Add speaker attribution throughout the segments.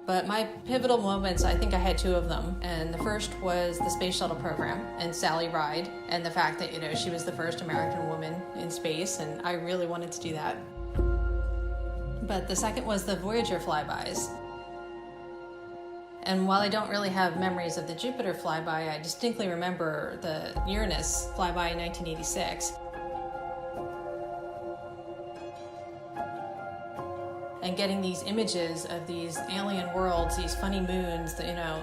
Speaker 1: But my pivotal moments, I think I had two of them. And the first was the space shuttle program and Sally Ride, and the fact that, she was the first American woman in space, and I really wanted to do that. But the second was the Voyager flybys. And while I don't really have memories of the Jupiter flyby, I distinctly remember the Uranus flyby in 1986. And getting these images of these alien worlds, these funny moons,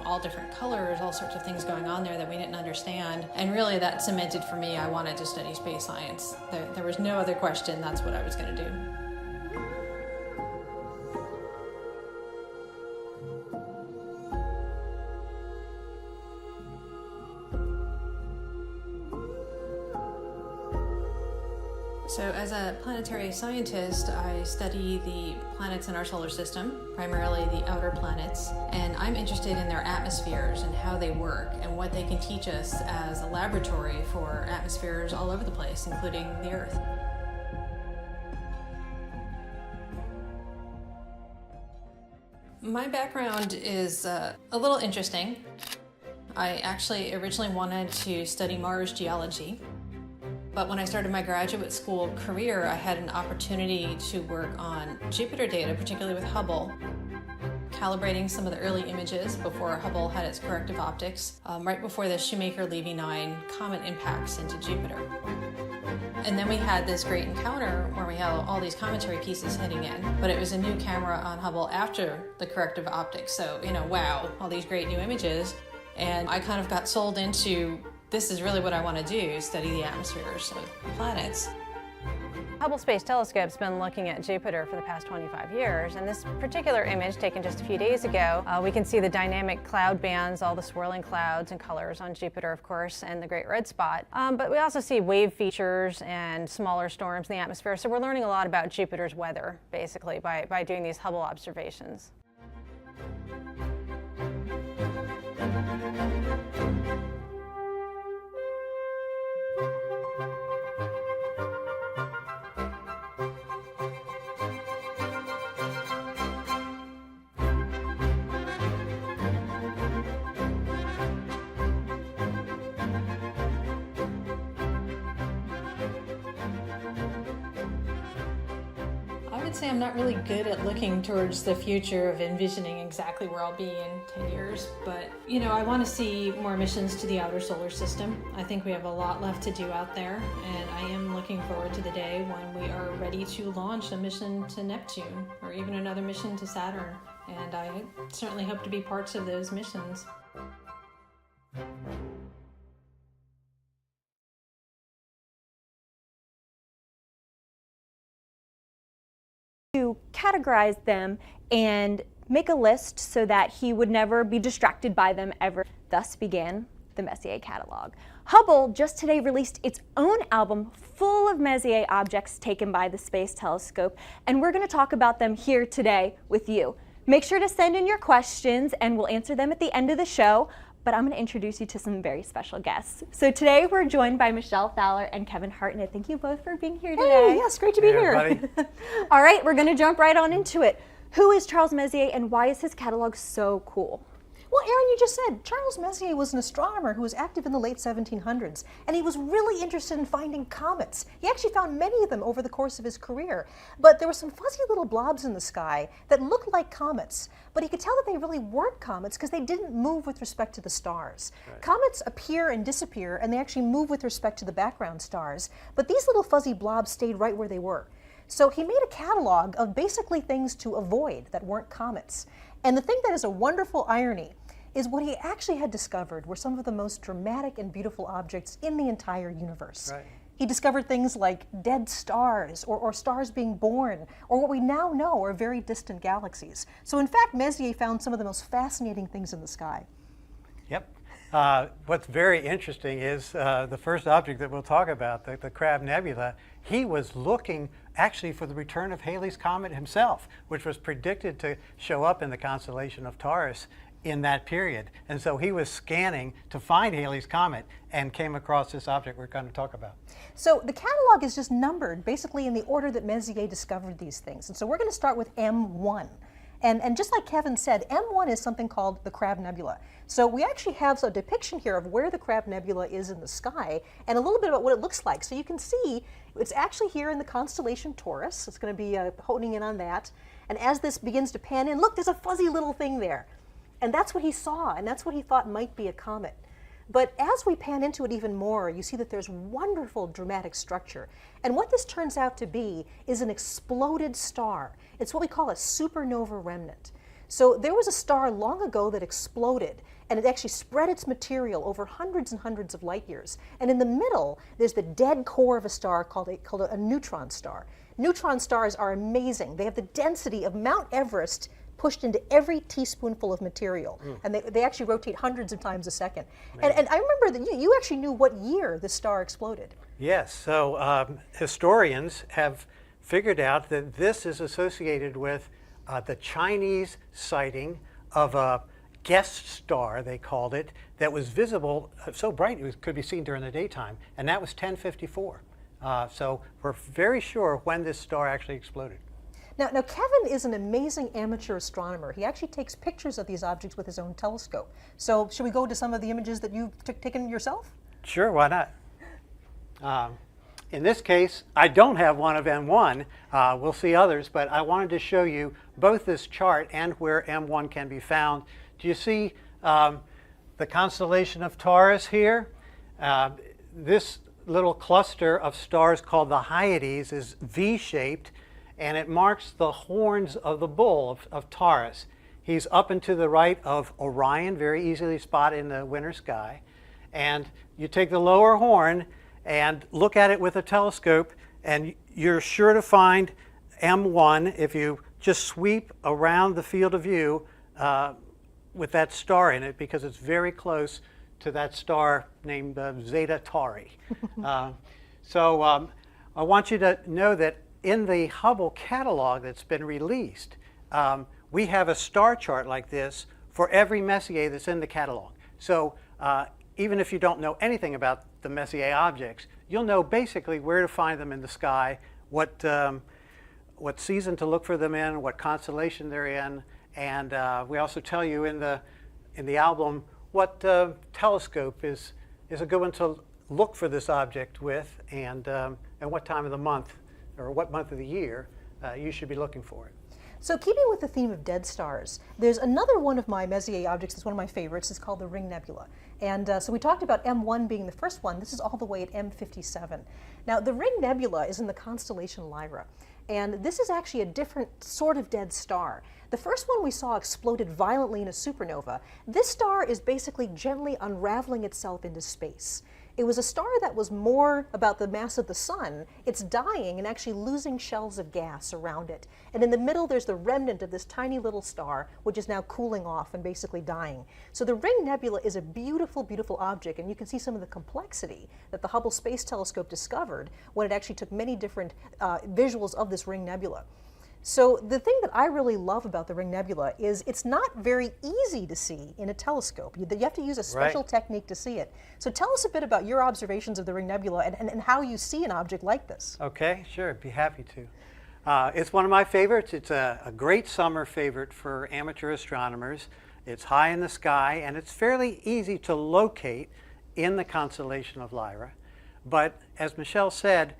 Speaker 1: all different colors, all sorts of things going on there that we didn't understand. And really that cemented for me, I wanted to study space science. There was no other question, that's what I was going to do. So as a planetary scientist, I study the planets in our solar system, primarily the outer planets, and I'm interested in their atmospheres and how they work and what they can teach us as a laboratory for atmospheres all over the place, including the Earth. My background is a little interesting. I actually originally wanted to study Mars geology. But when I started my graduate school career, I had an opportunity to work on Jupiter data, particularly with Hubble, calibrating some of the early images before Hubble had its corrective optics, right before the Shoemaker-Levy 9 comet impacts into Jupiter. And then we had this great encounter where we had all these commentary pieces hitting in, but it was a new camera on Hubble after the corrective optics. So, wow, all these great new images. And I kind of got sold into, this is really what I want to do, study the atmospheres of planets. Hubble Space Telescope's been looking at Jupiter for the past 25 years, and this particular image taken just a few days ago, we can see the dynamic cloud bands, all the swirling clouds and colors on Jupiter, of course, and the Great Red Spot. But we also see wave features and smaller storms in the atmosphere, so we're learning a lot about Jupiter's weather, basically, by doing these Hubble observations. I would say I'm not really good at looking towards the future of envisioning exactly where I'll be in 10 years, but I want to see more missions to the outer solar system. I think we have a lot left to do out there, and I am looking forward to the day when we are ready to launch a mission to Neptune or even another mission to Saturn, and I certainly hope to be parts of those missions.
Speaker 2: To categorize them and make a list so that he would never be distracted by them ever. Thus began the Messier catalog. Hubble just today released its own album full of Messier objects taken by the Space Telescope, and we're going to talk about them here today with you. Make sure to send in your questions and we'll answer them at the end of the show. But I'm going to introduce you to some very special guests. So today we're joined by Michelle Fowler and Kevin Hartnett. Thank you both for being here today.
Speaker 3: Hey, yes, great to be here.
Speaker 2: All right, we're going to jump right on into it. Who is Charles Messier and why is his catalog so cool?
Speaker 3: Well, Erin, you just said Charles Messier was an astronomer who was active in the late 1700s, and he was really interested in finding comets. He actually found many of them over the course of his career, but there were some fuzzy little blobs in the sky that looked like comets, but he could tell that they really weren't comets because they didn't move with respect to the stars. Right. Comets appear and disappear, and they actually move with respect to the background stars, but these little fuzzy blobs stayed right where they were. So he made a catalog of basically things to avoid that weren't comets. And the thing that is a wonderful irony is what he actually had discovered were some of the most dramatic and beautiful objects in the entire universe. Right. He discovered things like dead stars, or stars being born, or what we now know are very distant galaxies. So in fact, Messier found some of the most fascinating things in the sky.
Speaker 4: Yep. What's very interesting is the first object that we'll talk about, the Crab Nebula. He was looking actually for the return of Halley's Comet himself, which was predicted to show up in the constellation of Taurus in that period. And so he was scanning to find Halley's Comet and came across this object we're going to talk about.
Speaker 3: So the catalog is just numbered basically in the order that Messier discovered these things. And so we're going to start with M1. And just like Kevin said, M1 is something called the Crab Nebula. So we actually have a depiction here of where the Crab Nebula is in the sky and a little bit about what it looks like. So you can see it's actually here in the constellation Taurus. It's going to be honing in on that. And as this begins to pan in, look, there's a fuzzy little thing there. And that's what he saw, and that's what he thought might be a comet. But as we pan into it even more, you see that there's wonderful dramatic structure. And what this turns out to be is an exploded star. It's what we call a supernova remnant. So there was a star long ago that exploded, and it actually spread its material over hundreds and hundreds of light years. And in the middle, there's the dead core of a star called a neutron star. Neutron stars are amazing. They have the density of Mount Everest pushed into every teaspoonful of material. And they actually rotate hundreds of times a second. And I remember that you actually knew what year the star exploded.
Speaker 4: Yes, so historians have figured out that this is associated with the Chinese sighting of a guest star, they called it, that was visible, so bright it could be seen during the daytime, and that was 1054. So we're very sure when this star actually exploded.
Speaker 3: Now, Kevin is an amazing amateur astronomer. He actually takes pictures of these objects with his own telescope. So should we go to some of the images that you've taken yourself?
Speaker 4: Sure, why not? In this case, I don't have one of M1. We'll see others, but I wanted to show you both this chart and where M1 can be found. Do you see the constellation of Taurus here? This little cluster of stars called the Hyades is V-shaped, and it marks the horns of the bull of Taurus. He's up and to the right of Orion, very easily spotted in the winter sky. And you take the lower horn and look at it with a telescope, and you're sure to find M1 if you just sweep around the field of view with that star in it, because it's very close to that star named Zeta Tauri. So I want you to know that in the Hubble catalog that's been released, we have a star chart like this for every Messier that's in the catalog. So even if you don't know anything about the Messier objects, you'll know basically where to find them in the sky, what season to look for them in, what constellation they're in, and we also tell you in the album what telescope is a good one to look for this object with, and what time of the month or what month of the year you should be looking for it.
Speaker 3: So keeping with the theme of dead stars, there's another one of my Messier objects that's one of my favorites. It's called the Ring Nebula. And so we talked about M1 being the first one. This is all the way at M57. Now the Ring Nebula is in the constellation Lyra. And this is actually a different sort of dead star. The first one we saw exploded violently in a supernova. This star is basically gently unraveling itself into space. It was a star that was more about the mass of the sun. It's dying and actually losing shells of gas around it. And in the middle, there's the remnant of this tiny little star, which is now cooling off and basically dying. So the Ring Nebula is a beautiful, beautiful object, and you can see some of the complexity that the Hubble Space Telescope discovered when it actually took many different visuals of this Ring Nebula. So the thing that I really love about the Ring Nebula is it's not very easy to see in a telescope. You have to use a special technique to see it. So tell us a bit about your observations of the Ring Nebula and how you see an object like this.
Speaker 4: Okay, sure, be happy to. It's one of my favorites. It's a great summer favorite for amateur astronomers. It's high in the sky, and it's fairly easy to locate in the constellation of Lyra. But as Michelle said,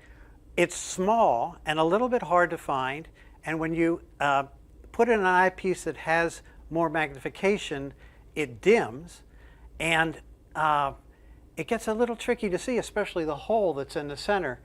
Speaker 4: it's small and a little bit hard to find. And when you put in an eyepiece that has more magnification, it dims, and it gets a little tricky to see, especially the hole that's in the center.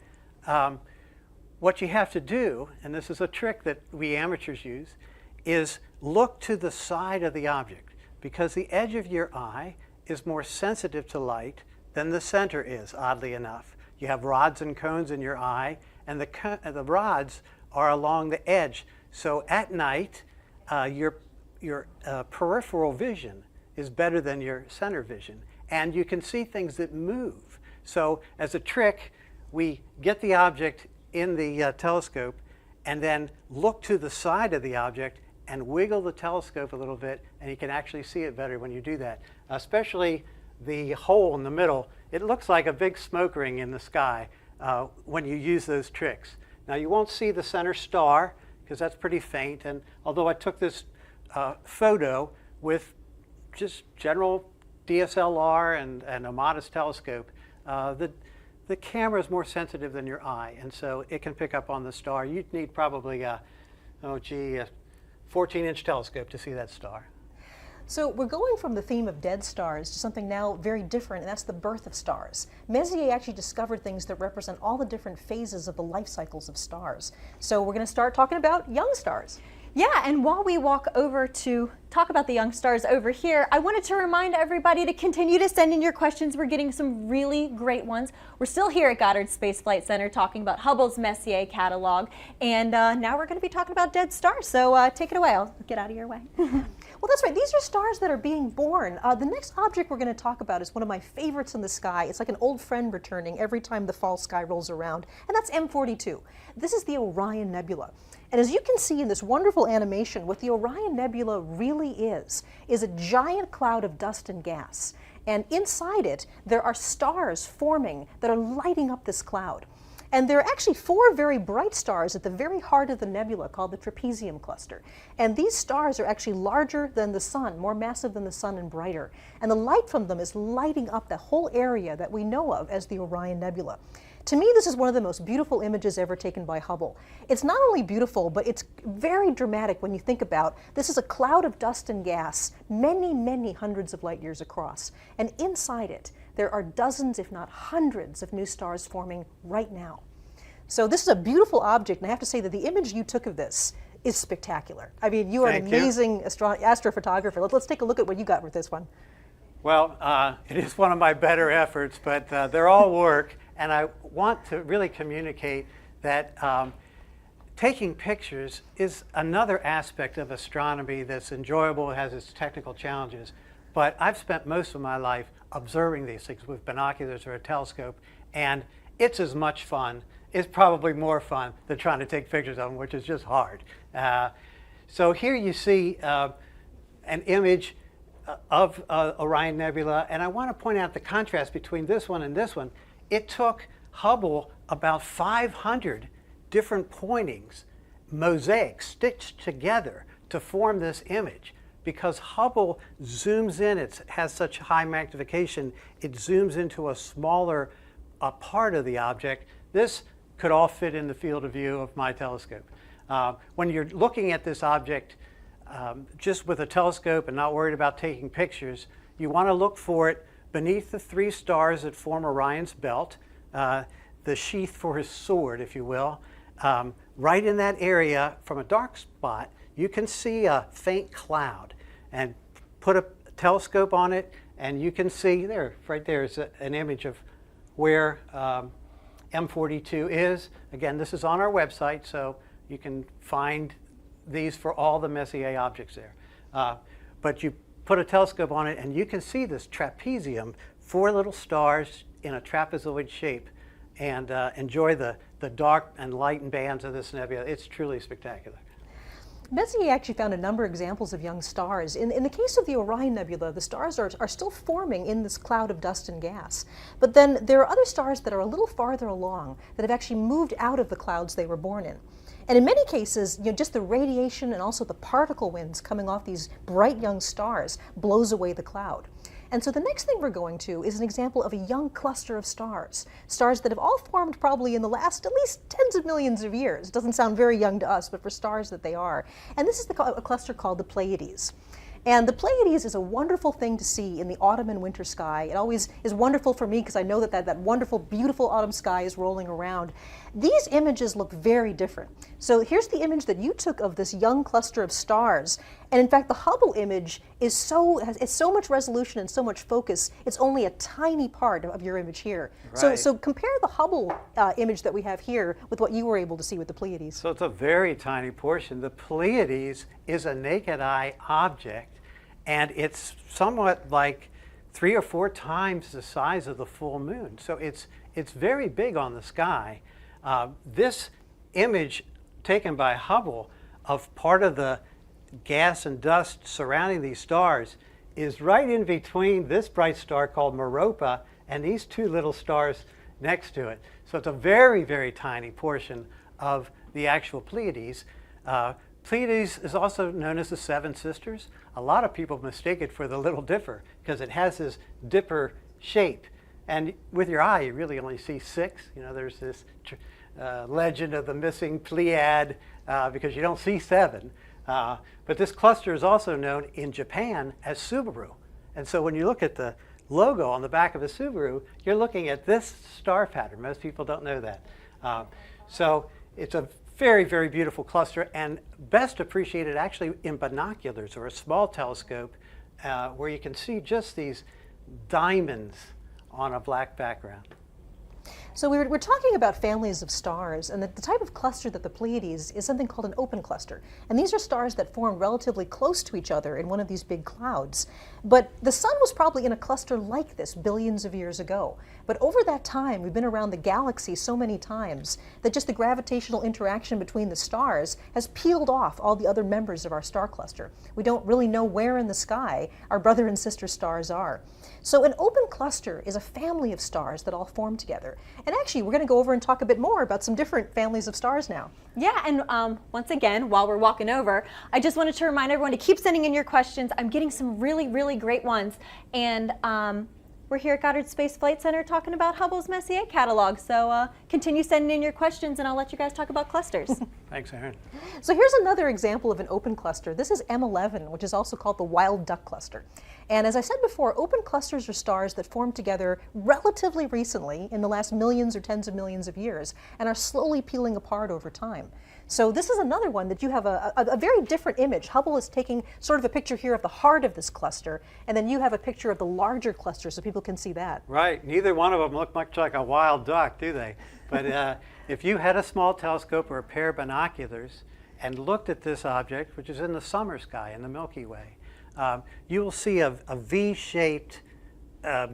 Speaker 4: What you have to do, and this is a trick that we amateurs use, is look to the side of the object, because the edge of your eye is more sensitive to light than the center is, oddly enough. You have rods and cones in your eye, and the rods are along the edge. So at night, your peripheral vision is better than your center vision, and you can see things that move. So as a trick, we get the object in the telescope and then look to the side of the object and wiggle the telescope a little bit, and you can actually see it better when you do that. Especially the hole in the middle, it looks like a big smoke ring in the sky when you use those tricks. Now you won't see the center star because that's pretty faint, and although I took this photo with just general DSLR and a modest telescope, the camera is more sensitive than your eye, and so it can pick up on the star. You'd need probably a 14-inch telescope to see that star.
Speaker 3: So we're going from the theme of dead stars to something now very different, and that's the birth of stars. Messier actually discovered things that represent all the different phases of the life cycles of stars. So we're going to start talking about young stars.
Speaker 2: Yeah, and while we walk over to talk about the young stars over here, I wanted to remind everybody to continue to send in your questions. We're getting some really great ones. We're still here at Goddard Space Flight Center talking about Hubble's Messier catalog, and now we're going to be talking about dead stars. So take it away. I'll get out of your way.
Speaker 3: Well, that's right. These are stars that are being born. The next object we're going to talk about is one of my favorites in the sky. It's like an old friend returning every time the fall sky rolls around, and that's M42. This is the Orion Nebula. And as you can see in this wonderful animation, what the Orion Nebula really is a giant cloud of dust and gas. And inside it, there are stars forming that are lighting up this cloud. And there are actually 4 very bright stars at the very heart of the nebula called the trapezium cluster. And these stars are actually larger than the sun, more massive than the sun and brighter. And the light from them is lighting up the whole area that we know of as the Orion Nebula. To me, this is one of the most beautiful images ever taken by Hubble. It's not only beautiful, but it's very dramatic when you think about this is a cloud of dust and gas, many, many hundreds of light years across. And inside it, there are dozens, if not hundreds, of new stars forming right now. So this is a beautiful object, and I have to say that the image you took of this is spectacular. I mean, you are an amazing astrophotographer. Let's take a look at what you got with this one.
Speaker 4: Well, it is one of my better efforts, but they're all work. And I want to really communicate that taking pictures is another aspect of astronomy that's enjoyable, has its technical challenges. But I've spent most of my life observing these things with binoculars or a telescope, and it's as much fun. It's probably more fun than trying to take pictures of them, which is just hard. So here you see an image of Orion Nebula, and I want to point out the contrast between this one and this one. It took Hubble about 500 different pointings, mosaics, stitched together to form this image. Because Hubble zooms in, it has such high magnification, it zooms into a smaller part of the object. This could all fit in the field of view of my telescope. When you're looking at this object just with a telescope and not worried about taking pictures, you want to look for it beneath the 3 stars that form Orion's belt, the sheath for his sword, if you will. Right in that area, from a dark spot, you can see a faint cloud. And put a telescope on it, and you can see there, right there is an image of where M42 is. Again, this is on our website, so you can find these for all the Messier objects there. But you put a telescope on it, and you can see this trapezium, 4 little stars in a trapezoid shape, and enjoy the dark and light bands of this nebula. It's truly spectacular.
Speaker 3: Messier actually found a number of examples of young stars. In the case of the Orion Nebula, the stars are still forming in this cloud of dust and gas. But then there are other stars that are a little farther along that have actually moved out of the clouds they were born in. And in many cases, just the radiation and also the particle winds coming off these bright young stars blows away the cloud. And so the next thing we're going to is an example of a young cluster of stars. Stars that have all formed probably in the last at least tens of millions of years. It doesn't sound very young to us, but for stars that they are. And this is a cluster called the Pleiades. And the Pleiades is a wonderful thing to see in the autumn and winter sky. It always is wonderful for me because I know that wonderful, beautiful autumn sky is rolling around. These images look very different. So here's the image that you took of this young cluster of stars. And in fact, the Hubble image is it's so much resolution and so much focus, it's only a tiny part of your image here.
Speaker 4: Right.
Speaker 3: So compare the Hubble image that we have here with what you were able to see with the Pleiades.
Speaker 4: So it's a very tiny portion. The Pleiades is a naked eye object, and it's somewhat like 3 or 4 times the size of the full moon. So it's very big on the sky. This image taken by Hubble of part of the gas and dust surrounding these stars is right in between this bright star called Meropa and these 2 little stars next to it. So it's a very, very tiny portion of the actual Pleiades. Pleiades is also known as the Seven Sisters. A lot of people mistake it for the Little Dipper because it has this dipper shape. And with your eye, you really only see 6. You know, there's this legend of the missing Pleiad because you don't see 7. But this cluster is also known in Japan as Subaru. And so when you look at the logo on the back of a Subaru, you're looking at this star pattern. Most people don't know that. So it's a very, very beautiful cluster, and best appreciated actually in binoculars or a small telescope where you can see just these diamonds on a black background.
Speaker 3: So we're talking about families of stars, and the type of cluster that the Pleiades is something called an open cluster. And these are stars that form relatively close to each other in one of these big clouds. But the sun was probably in a cluster like this billions of years ago. But over that time, we've been around the galaxy so many times that just the gravitational interaction between the stars has peeled off all the other members of our star cluster. We don't really know where in the sky our brother and sister stars are. So an open cluster is a family of stars that all form together. And actually, we're going to go over and talk a bit more about some different families of stars now.
Speaker 2: Yeah, and once again, while we're walking over, I just wanted to remind everyone to keep sending in your questions. I'm getting some really, really great ones. And we're here at Goddard Space Flight Center talking about Hubble's Messier catalog. So continue sending in your questions, and I'll let you guys talk about clusters.
Speaker 4: Thanks, Aaron.
Speaker 3: So here's another example of an open cluster. This is M11, which is also called the Wild Duck Cluster. And as I said before, open clusters are stars that formed together relatively recently in the last millions or tens of millions of years and are slowly peeling apart over time. So this is another one that you have a very different image. Hubble is taking sort of a picture here of the heart of this cluster, and then you have a picture of the larger cluster so people can see that.
Speaker 4: Right. Neither one of them look much like a wild duck, do they? But if you had a small telescope or a pair of binoculars and looked at this object, which is in the summer sky in the Milky Way, you will see a V-shaped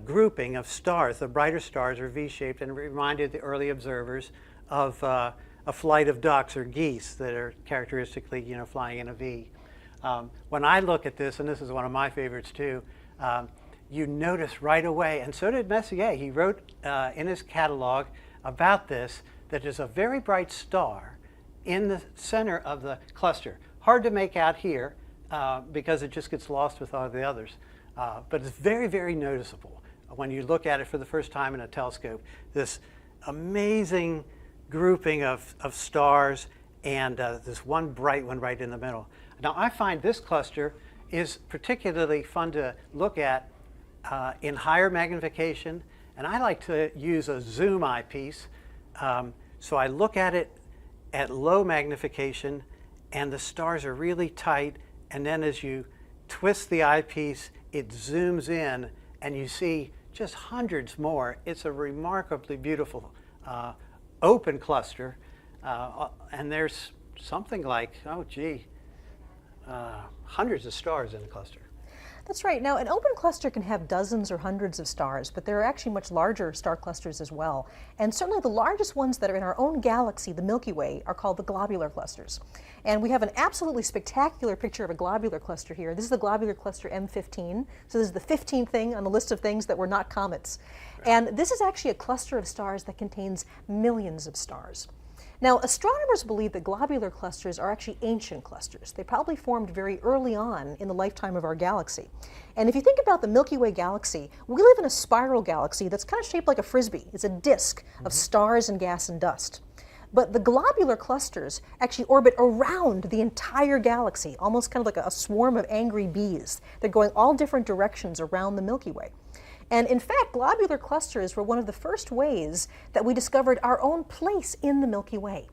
Speaker 4: grouping of stars. The brighter stars are V-shaped and reminded the early observers of a flight of ducks or geese that are characteristically, you know, flying in a V. When I look at this, and this is one of my favorites too, you notice right away, and so did Messier. He wrote in his catalog about this, that there's a very bright star in the center of the cluster. Hard to make out here because it just gets lost with all the others. But it's very, very noticeable when you look at it for the first time in a telescope. This amazing grouping of stars and this one bright one right in the middle. Now I find this cluster is particularly fun to look at in higher magnification, and I like to use a zoom eyepiece. So I look at it at low magnification and the stars are really tight, and then as you twist the eyepiece it zooms in and you see just hundreds more. It's a remarkably beautiful open cluster, and there's something like, hundreds of stars in the cluster.
Speaker 3: That's right. Now, an open cluster can have dozens or hundreds of stars, but there are actually much larger star clusters as well. And certainly the largest ones that are in our own galaxy, the Milky Way, are called the globular clusters. And we have an absolutely spectacular picture of a globular cluster here. This is the globular cluster M15. So this is the 15th thing on the list of things that were not comets. Right. And this is actually a cluster of stars that contains millions of stars. Now, astronomers believe that globular clusters are actually ancient clusters. They probably formed very early on in the lifetime of our galaxy. And if you think about the Milky Way galaxy, we live in a spiral galaxy that's kind of shaped like a frisbee. It's a disk of stars and gas and dust. But the globular clusters actually orbit around the entire galaxy, almost kind of like a swarm of angry bees. They're going all different directions around the Milky Way. And in fact, globular clusters were one of the first ways that we discovered our own place in the Milky Way.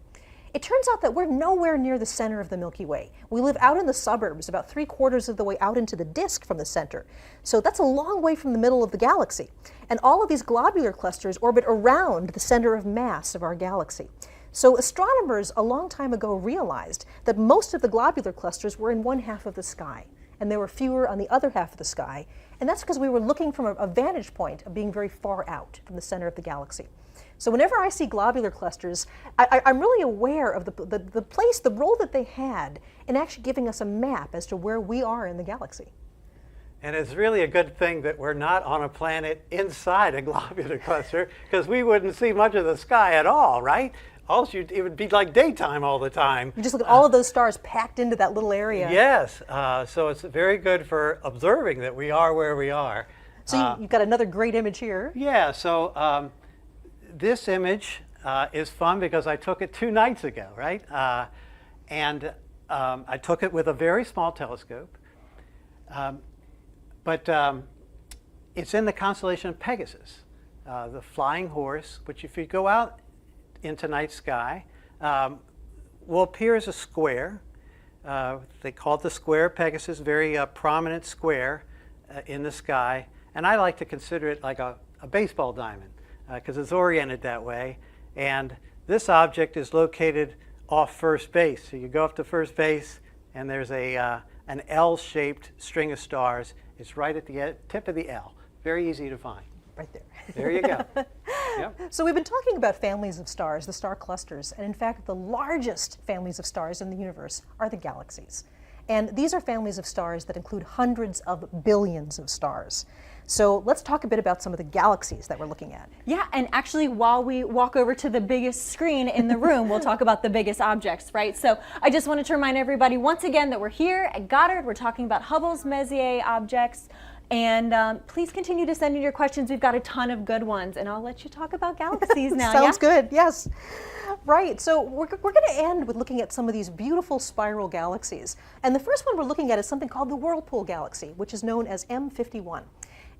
Speaker 3: It turns out that we're nowhere near the center of the Milky Way. We live out in the suburbs, about 3/4 of the way out into the disk from the center. So that's a long way from the middle of the galaxy. And all of these globular clusters orbit around the center of mass of our galaxy. So astronomers a long time ago realized that most of the globular clusters were in one half of the sky, and there were fewer on the other half of the sky. And that's because we were looking from a vantage point of being very far out from the center of the galaxy. So whenever I see globular clusters, I'm really aware of the place, the role that they had in actually giving us a map as to where we are in the galaxy.
Speaker 4: And it's really a good thing that we're not on a planet inside a globular cluster, because we wouldn't see much of the sky at all, right? it would be like daytime all the time.
Speaker 3: You just look at all of those stars packed into that little area.
Speaker 4: Yes, so it's very good for observing that we are where we are.
Speaker 3: So you've got another great image here.
Speaker 4: Yeah, so this image is fun because I took it 2 nights ago, right? And I took it with a very small telescope. But it's in the constellation of Pegasus, the flying horse, which if you go out into night sky, will appear as a square. They call it the square of Pegasus, very prominent square in the sky. And I like to consider it like a baseball diamond because it's oriented that way. And this object is located off first base. So you go up to first base and there's an L-shaped string of stars. It's right at the tip of the L. Very easy to find.
Speaker 3: Right there.
Speaker 4: There you go. Yep.
Speaker 3: So we've been talking about families of stars, the star clusters, and in fact the largest families of stars in the universe are the galaxies. And these are families of stars that include hundreds of billions of stars. So let's talk a bit about some of the galaxies that we're looking at.
Speaker 2: Yeah, and actually while we walk over to the biggest screen in the room, we'll talk about the biggest objects, right? So I just wanted to remind everybody once again that we're here at Goddard. We're talking about Hubble's Messier objects. And please continue to send in your questions. We've got a ton of good ones, and I'll let you talk about galaxies now.
Speaker 3: Sounds good, yes. Right, so we're going to end with looking at some of these beautiful spiral galaxies. And the first one we're looking at is something called the Whirlpool Galaxy, which is known as M51.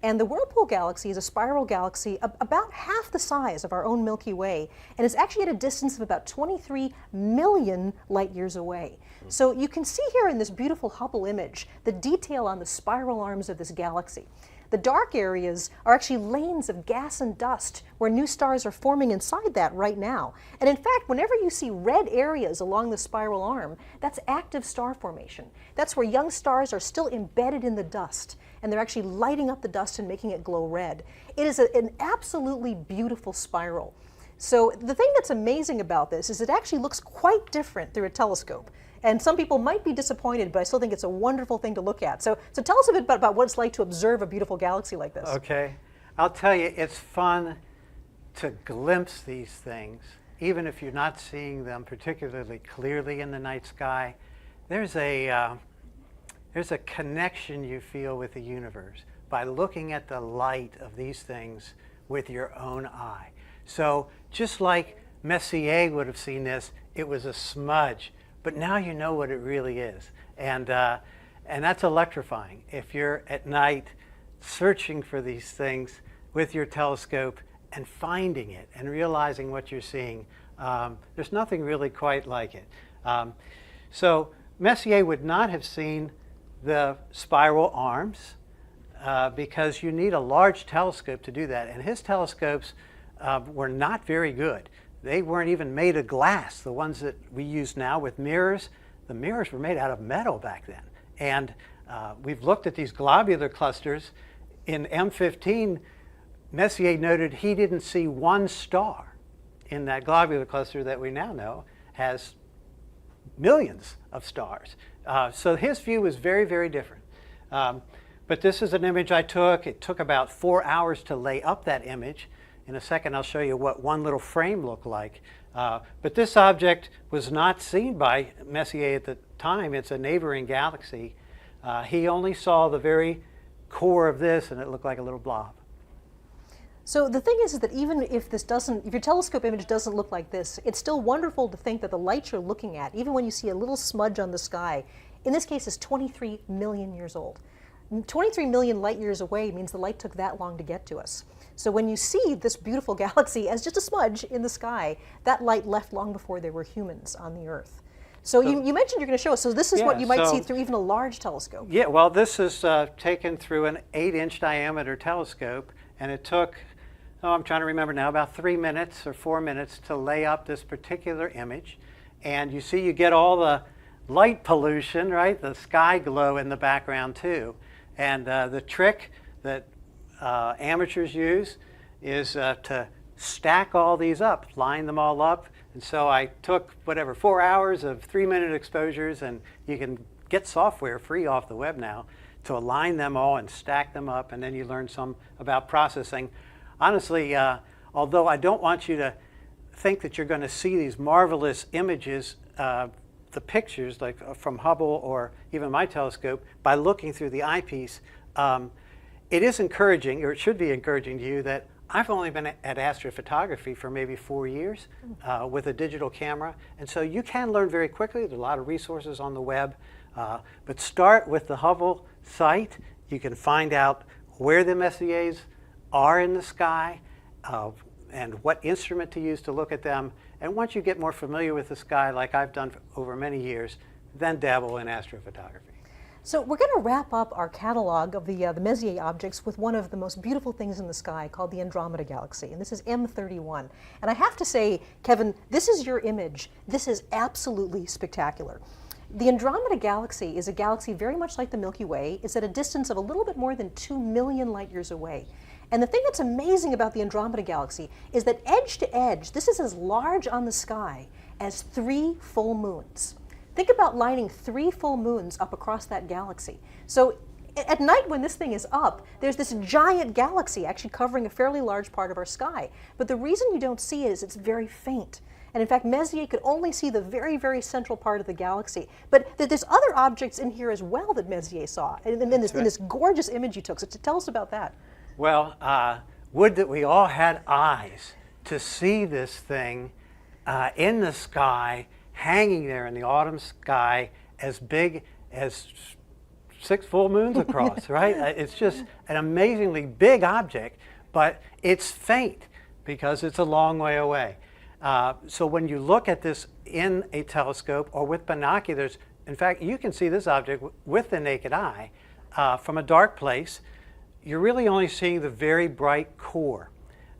Speaker 3: And the Whirlpool Galaxy is a spiral galaxy about half the size of our own Milky Way, and is actually at a distance of about 23 million light years away. So you can see here in this beautiful Hubble image the detail on the spiral arms of this galaxy. The dark areas are actually lanes of gas and dust where new stars are forming inside that right now. And in fact, whenever you see red areas along the spiral arm, that's active star formation. That's where young stars are still embedded in the dust, and they're actually lighting up the dust and making it glow red. It is an absolutely beautiful spiral. So the thing that's amazing about this is it actually looks quite different through a telescope. And some people might be disappointed, but I still think it's a wonderful thing to look at. So tell us a bit about what it's like to observe a beautiful galaxy like this.
Speaker 4: Okay. I'll tell you, it's fun to glimpse these things, even if you're not seeing them particularly clearly in the night sky. There's a connection you feel with the universe by looking at the light of these things with your own eye. So just like Messier would have seen this, it was a smudge. But now you know what it really is. And that's electrifying. If you're at night searching for these things with your telescope and finding it and realizing what you're seeing, there's nothing really quite like it. So Messier would not have seen the spiral arms because you need a large telescope to do that. And his telescopes were not very good. They weren't even made of glass. The ones that we use now with mirrors, the mirrors were made out of metal back then. And we've looked at these globular clusters. In M15, Messier noted he didn't see one star in that globular cluster that we now know has millions of stars. So his view was very, very different. But this is an image I took. It took about 4 hours to lay up that image. In a second, I'll show you what one little frame looked like. But this object was not seen by Messier at the time. It's a neighboring galaxy. He only saw the very core of this, and it looked like a little blob.
Speaker 3: So the thing is that even if your telescope image doesn't look like this, it's still wonderful to think that the light you're looking at, even when you see a little smudge on the sky, in this case is 23 million years old. 23 million light years away means the light took that long to get to us. So when you see this beautiful galaxy as just a smudge in the sky, that light left long before there were humans on the Earth. So you mentioned you're going to show us. So this is what you might see through even a large telescope.
Speaker 4: Yeah, well, this is taken through an 8-inch diameter telescope, and it took, I'm trying to remember now, about 3 minutes or 4 minutes to lay up this particular image. And you see you get all the light pollution, right? The sky glow in the background too. And the trick that amateurs use is to stack all these up, line them all up. And so I took, 4 hours of 3-minute exposures, and you can get software free off the web now to align them all and stack them up, and then you learn some about processing. Honestly, although I don't want you to think that you're going to see these marvelous images, the pictures like from Hubble or even my telescope, by looking through the eyepiece. It is encouraging, or it should be encouraging to you, that I've only been at astrophotography for maybe 4 years with a digital camera, and so you can learn very quickly. There's a lot of resources on the web, but start with the Hubble site. You can find out where the Messiers are in the sky, and what instrument to use to look at them. And once you get more familiar with the sky, like I've done over many years, then dabble in astrophotography.
Speaker 3: So we're going to wrap up our catalog of the Messier objects with one of the most beautiful things in the sky called the Andromeda Galaxy, and this is M31. And I have to say, Kevin, this is your image. This is absolutely spectacular. The Andromeda Galaxy is a galaxy very much like the Milky Way. It's at a distance of a little bit more than 2 million light years away. And the thing that's amazing about the Andromeda Galaxy is that edge to edge, this is as large on the sky as 3 full moons. Think about lining 3 full moons up across that galaxy. So at night when this thing is up, there's this giant galaxy actually covering a fairly large part of our sky. But the reason you don't see it is it's very faint. And in fact, Messier could only see the very, very central part of the galaxy. But there's other objects in here as well that Messier saw in this gorgeous image you took. So tell us about that.
Speaker 4: Well, would that we all had eyes to see this thing in the sky, hanging there in the autumn sky, as big as 6 full moons across, right? It's just an amazingly big object, but it's faint because it's a long way away. So when you look at this in a telescope or with binoculars, in fact, you can see this object with the naked eye from a dark place. You're really only seeing the very bright core.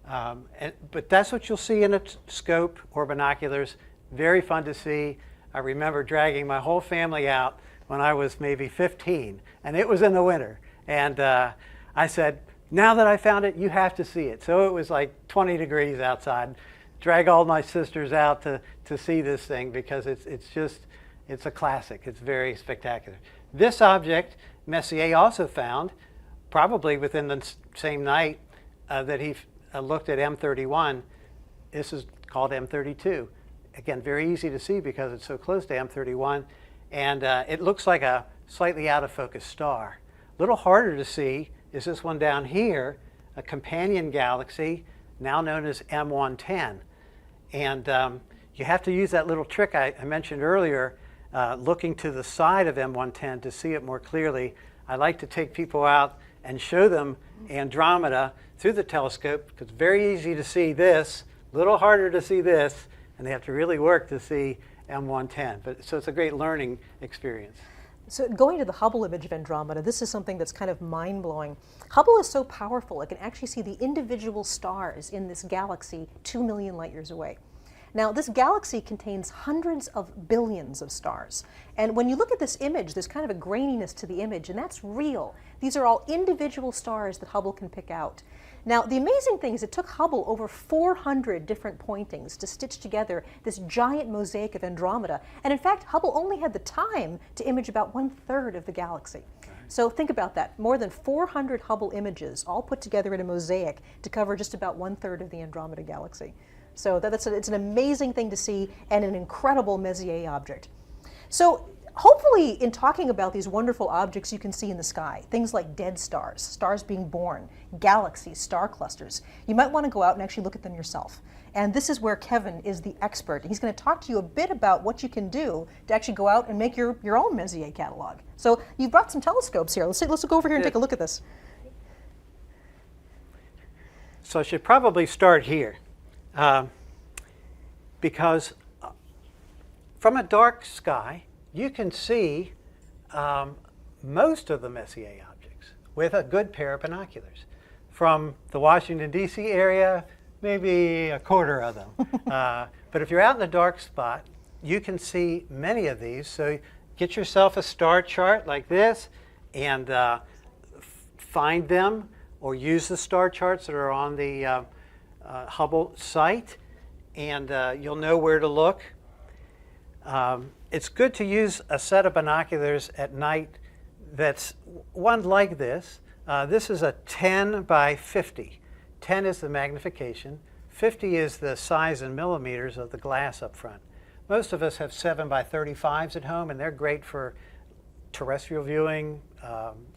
Speaker 4: But that's what you'll see in a scope or binoculars. Very fun to see. I remember dragging my whole family out when I was maybe 15, and it was in the winter. And I said, now that I found it, you have to see it. So it was like 20 degrees outside. Drag all my sisters out to see this thing because it's a classic. It's very spectacular. This object, Messier also found, probably within the same night that he looked at M31. This is called M32. Again, very easy to see because it's so close to M31. And it looks like a slightly out of focus star. A little harder to see is this one down here, a companion galaxy, now known as M110. And you have to use that little trick I mentioned earlier, looking to the side of M110 to see it more clearly. I like to take people out and show them Andromeda through the telescope because it's very easy to see this, a little harder to see this, and they have to really work to see M110. So it's a great learning experience.
Speaker 3: So going to the Hubble image of Andromeda, this is something that's kind of mind-blowing. Hubble is so powerful, it can actually see the individual stars in this galaxy 2 million light years away. Now, this galaxy contains hundreds of billions of stars. And when you look at this image, there's kind of a graininess to the image, and that's real. These are all individual stars that Hubble can pick out. Now, the amazing thing is it took Hubble over 400 different pointings to stitch together this giant mosaic of Andromeda. And in fact, Hubble only had the time to image about 1/3 of the galaxy. So think about that. More than 400 Hubble images all put together in a mosaic to cover just about 1/3 of the Andromeda galaxy. So it's an amazing thing to see and an incredible Messier object. So hopefully in talking about these wonderful objects you can see in the sky, things like dead stars, stars being born, galaxies, star clusters, you might want to go out and actually look at them yourself. And this is where Kevin is the expert. He's going to talk to you a bit about what you can do to actually go out and make your own Messier catalog. So you've brought some telescopes here. Let's go over here and take a look at this.
Speaker 4: So I should probably start here. Because from a dark sky, you can see most of the Messier objects with a good pair of binoculars. From the Washington, D.C. area, maybe a quarter of them. But if you're out in a dark spot, you can see many of these. So get yourself a star chart like this and find them or use the star charts that are on the Hubble site, and you'll know where to look. It's good to use a set of binoculars at night that's one like this. This is a 10 by 50. 10 is the magnification, 50 is the size in millimeters of the glass up front. Most of us have 7 by 35s at home, and they're great for terrestrial viewing,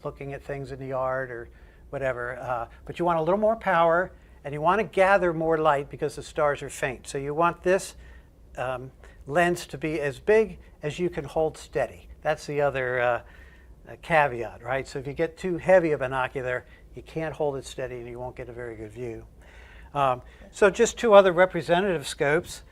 Speaker 4: looking at things in the yard or whatever. But you want a little more power, and you want to gather more light because the stars are faint. So you want this lens to be as big as you can hold steady. That's the other caveat, right? So if you get too heavy a binocular, you can't hold it steady and you won't get a very good view. So just two other representative scopes.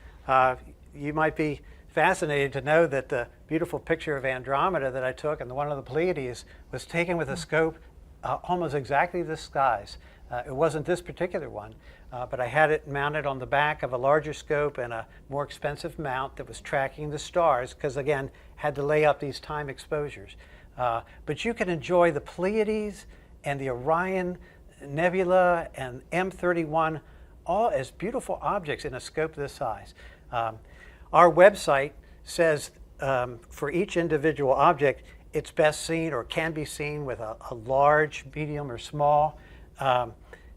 Speaker 4: You might be fascinated to know that the beautiful picture of Andromeda that I took and the one of the Pleiades was taken with a scope almost exactly this size. It wasn't this particular one, but I had it mounted on the back of a larger scope and a more expensive mount that was tracking the stars because, again, had to lay up these time exposures. But you can enjoy the Pleiades and the Orion Nebula and M31 all as beautiful objects in a scope this size. Our website says for each individual object, it's best seen or can be seen with a large, medium, or small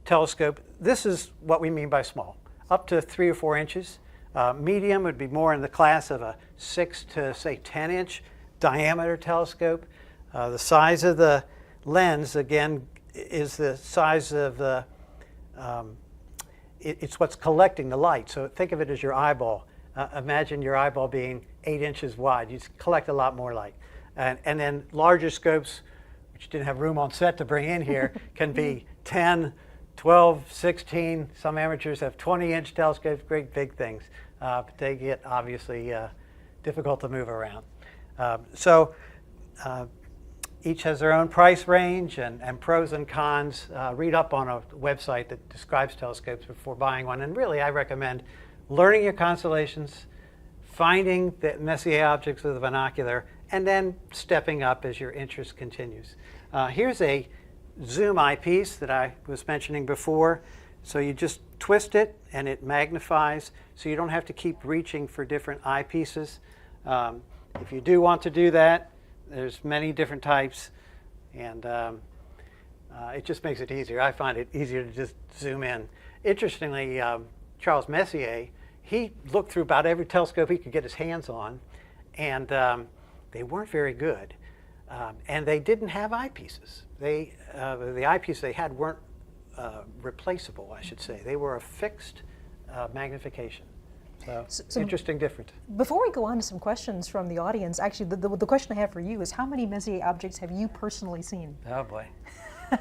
Speaker 4: telescope. This is what we mean by small, up to 3 or 4 inches. Medium would be more in the class of a 6 to, say, 10-inch diameter telescope. The size of the lens, again, is the size of the, it's what's collecting the light. So think of it as your eyeball. Imagine your eyeball being 8 inches wide. You collect a lot more light. And then larger scopes, which didn't have room on set to bring in here, can be 10, 12, 16. Some amateurs have 20-inch telescopes, great big things. But they get obviously difficult to move around. Each has their own price range and pros and cons. Read up on a website that describes telescopes before buying one. And really, I recommend learning your constellations, finding the Messier objects with the binocular, and then stepping up as your interest continues. Here's a zoom eyepiece that I was mentioning before. So you just twist it and it magnifies, so you don't have to keep reaching for different eyepieces. If you do want to do that, there's many different types, and it just makes it easier. I find it easier to just zoom in. Interestingly, Charles Messier, he looked through about every telescope he could get his hands on, and they weren't very good. And they didn't have eyepieces. The eyepieces they had weren't replaceable, I should say. They were a fixed magnification. So interesting difference.
Speaker 3: Before we go on to some questions from the audience, actually the question I have for you is how many Messier objects have you personally seen?
Speaker 4: Oh boy.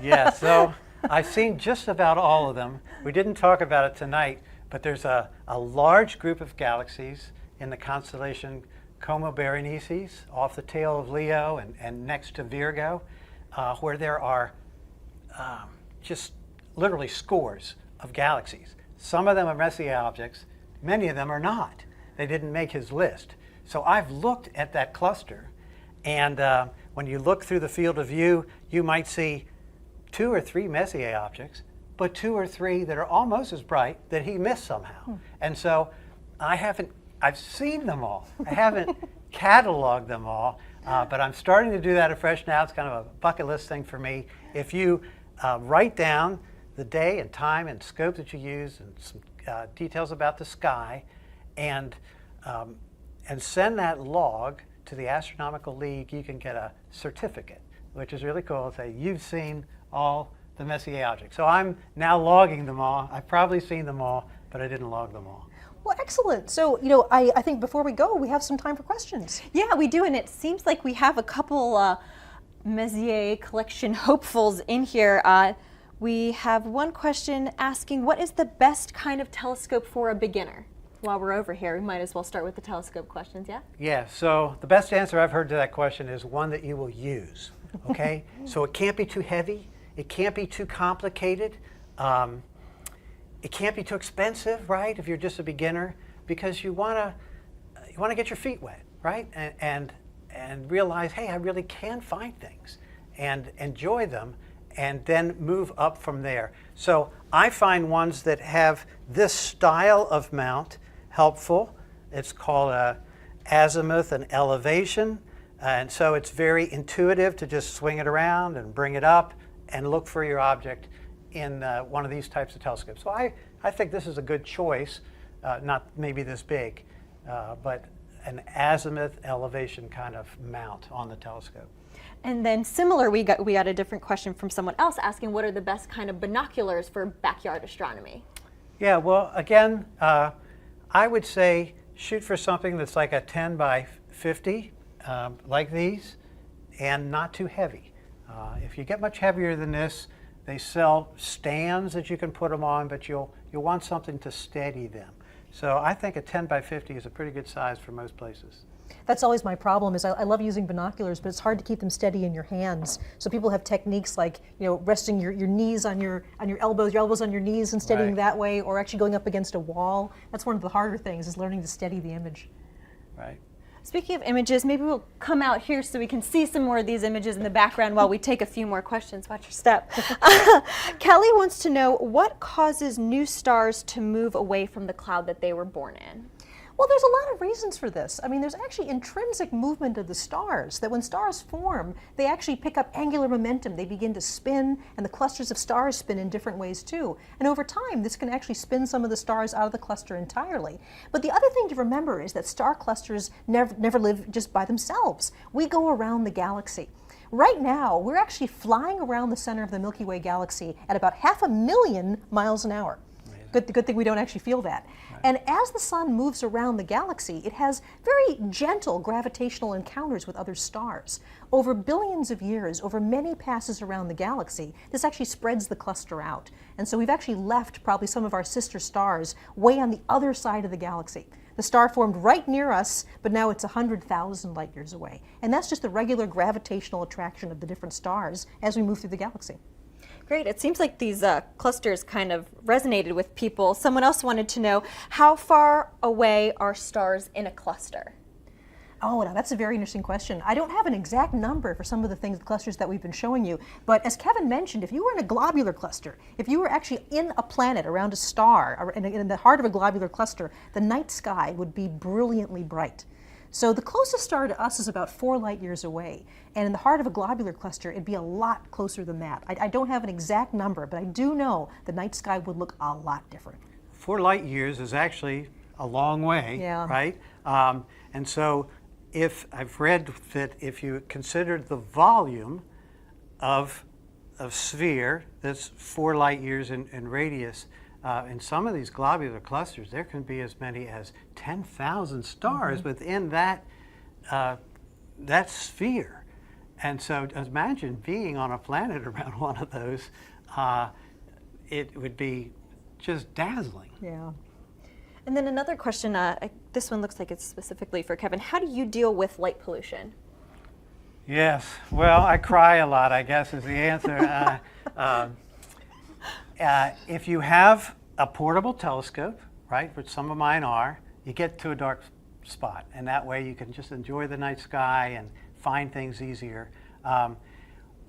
Speaker 4: Yeah, so I've seen just about all of them. We didn't talk about it tonight, but there's a large group of galaxies in the constellation Como Berenices, off the tail of Leo and next to Virgo, where there are just literally scores of galaxies. Some of them are Messier objects, many of them are not. They didn't make his list. So I've looked at that cluster, and when you look through the field of view, you might see 2 or 3 Messier objects, but 2 or 3 that are almost as bright that he missed somehow. And so I've seen them all. I haven't cataloged them all, but I'm starting to do that afresh now. It's kind of a bucket list thing for me. If you write down the day and time and scope that you use and some details about the sky, and send that log to the Astronomical League, you can get a certificate, which is really cool. Say you've seen all the Messier objects. So I'm now logging them all. I've probably seen them all, but I didn't log them all.
Speaker 3: Well, excellent. So, I think before we go, we have some time for questions.
Speaker 2: Yeah, we do, and it seems like we have a couple Messier collection hopefuls in here. We have one question asking, what is the best kind of telescope for a beginner? While we're over here, we might as well start with the telescope questions, yeah?
Speaker 4: Yeah, so the best answer I've heard to that question is one that you will use, okay? So it can't be too heavy, it can't be too complicated, it can't be too expensive, right, if you're just a beginner, because you want to get your feet wet, right? And realize, hey, I really can find things and enjoy them, and then move up from there. So I find ones that have this style of mount helpful. It's called azimuth and elevation, and so it's very intuitive to just swing it around and bring it up and look for your object in one of these types of telescopes. So I I think this is a good choice, not maybe this big, but an azimuth elevation kind of mount on the telescope.
Speaker 2: And then similar, we got a different question from someone else asking what are the best kind of binoculars for backyard astronomy?
Speaker 4: Yeah, well, again, I would say shoot for something that's like a 10 by 50, like these, and not too heavy. If you get much heavier than this, they sell stands that you can put them on, but you'll want something to steady them. So I think a 10 by 50 is a pretty good size for most places.
Speaker 3: That's always my problem. Is I love using binoculars, but it's hard to keep them steady in your hands. So people have techniques like, resting your knees on your elbows on your knees and steadying that way, or actually going up against a wall. That's one of the harder things, is learning to steady the image.
Speaker 4: Right.
Speaker 2: Speaking of images, maybe we'll come out here so we can see some more of these images in the background while we take a few more questions. Watch your step. Kelly wants to know what causes new stars to move away from the cloud that they were born in?
Speaker 3: Well, there's a lot of reasons for this. I mean, there's actually intrinsic movement of the stars, that when stars form, they actually pick up angular momentum. They begin to spin, and the clusters of stars spin in different ways too. And over time, this can actually spin some of the stars out of the cluster entirely. But the other thing to remember is that star clusters never live just by themselves. We go around the galaxy. Right now, we're actually flying around the center of the Milky Way galaxy at about 500,000 miles an hour. Good thing we don't actually feel that. Right. And as the sun moves around the galaxy, it has very gentle gravitational encounters with other stars. Over billions of years, over many passes around the galaxy, this actually spreads the cluster out. And so we've actually left probably some of our sister stars way on the other side of the galaxy. The star formed right near us, but now it's 100,000 light years away. And that's just the regular gravitational attraction of the different stars as we move through the galaxy.
Speaker 2: Great. It seems like these clusters kind of resonated with people. Someone else wanted to know, how far away are stars in a cluster?
Speaker 3: Oh, now that's a very interesting question. I don't have an exact number for some of the clusters that we've been showing you, but as Kevin mentioned, if you were in a globular cluster, if you were actually in a planet around a star, or in the heart of a globular cluster, the night sky would be brilliantly bright. So the closest star to us is about 4 light years away. And in the heart of a globular cluster, it'd be a lot closer than that. I don't have an exact number, but I do know the night sky would look a lot different.
Speaker 4: 4 light years is actually a long way, right? And so if I've read that if you considered the volume of sphere that's 4 light years in radius, in some of these globular clusters, there can be as many as 10,000 stars within that sphere. And so imagine being on a planet around one of those. It would be just dazzling.
Speaker 2: Yeah. And then another question, this one looks like it's specifically for Kevin. How do you deal with light pollution?
Speaker 4: Yes, well, I cry a lot, I guess, is the answer. If you have a portable telescope, right, which some of mine are, you get to a dark spot, and that way you can just enjoy the night sky and find things easier.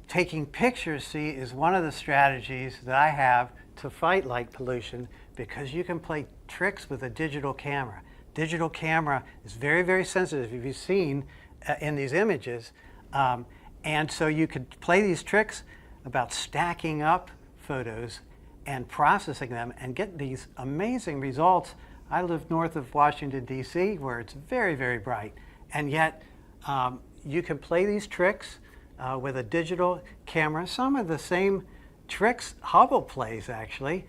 Speaker 4: Taking pictures, see, is one of the strategies that I have to fight light pollution, because you can play tricks with a digital camera. Digital camera is very, very sensitive, if you've seen in these images. And so you could play these tricks about stacking up photos and processing them and get these amazing results. I live north of Washington, D.C., where it's very, very bright. And yet you can play these tricks with a digital camera. Some of the same tricks Hubble plays, actually.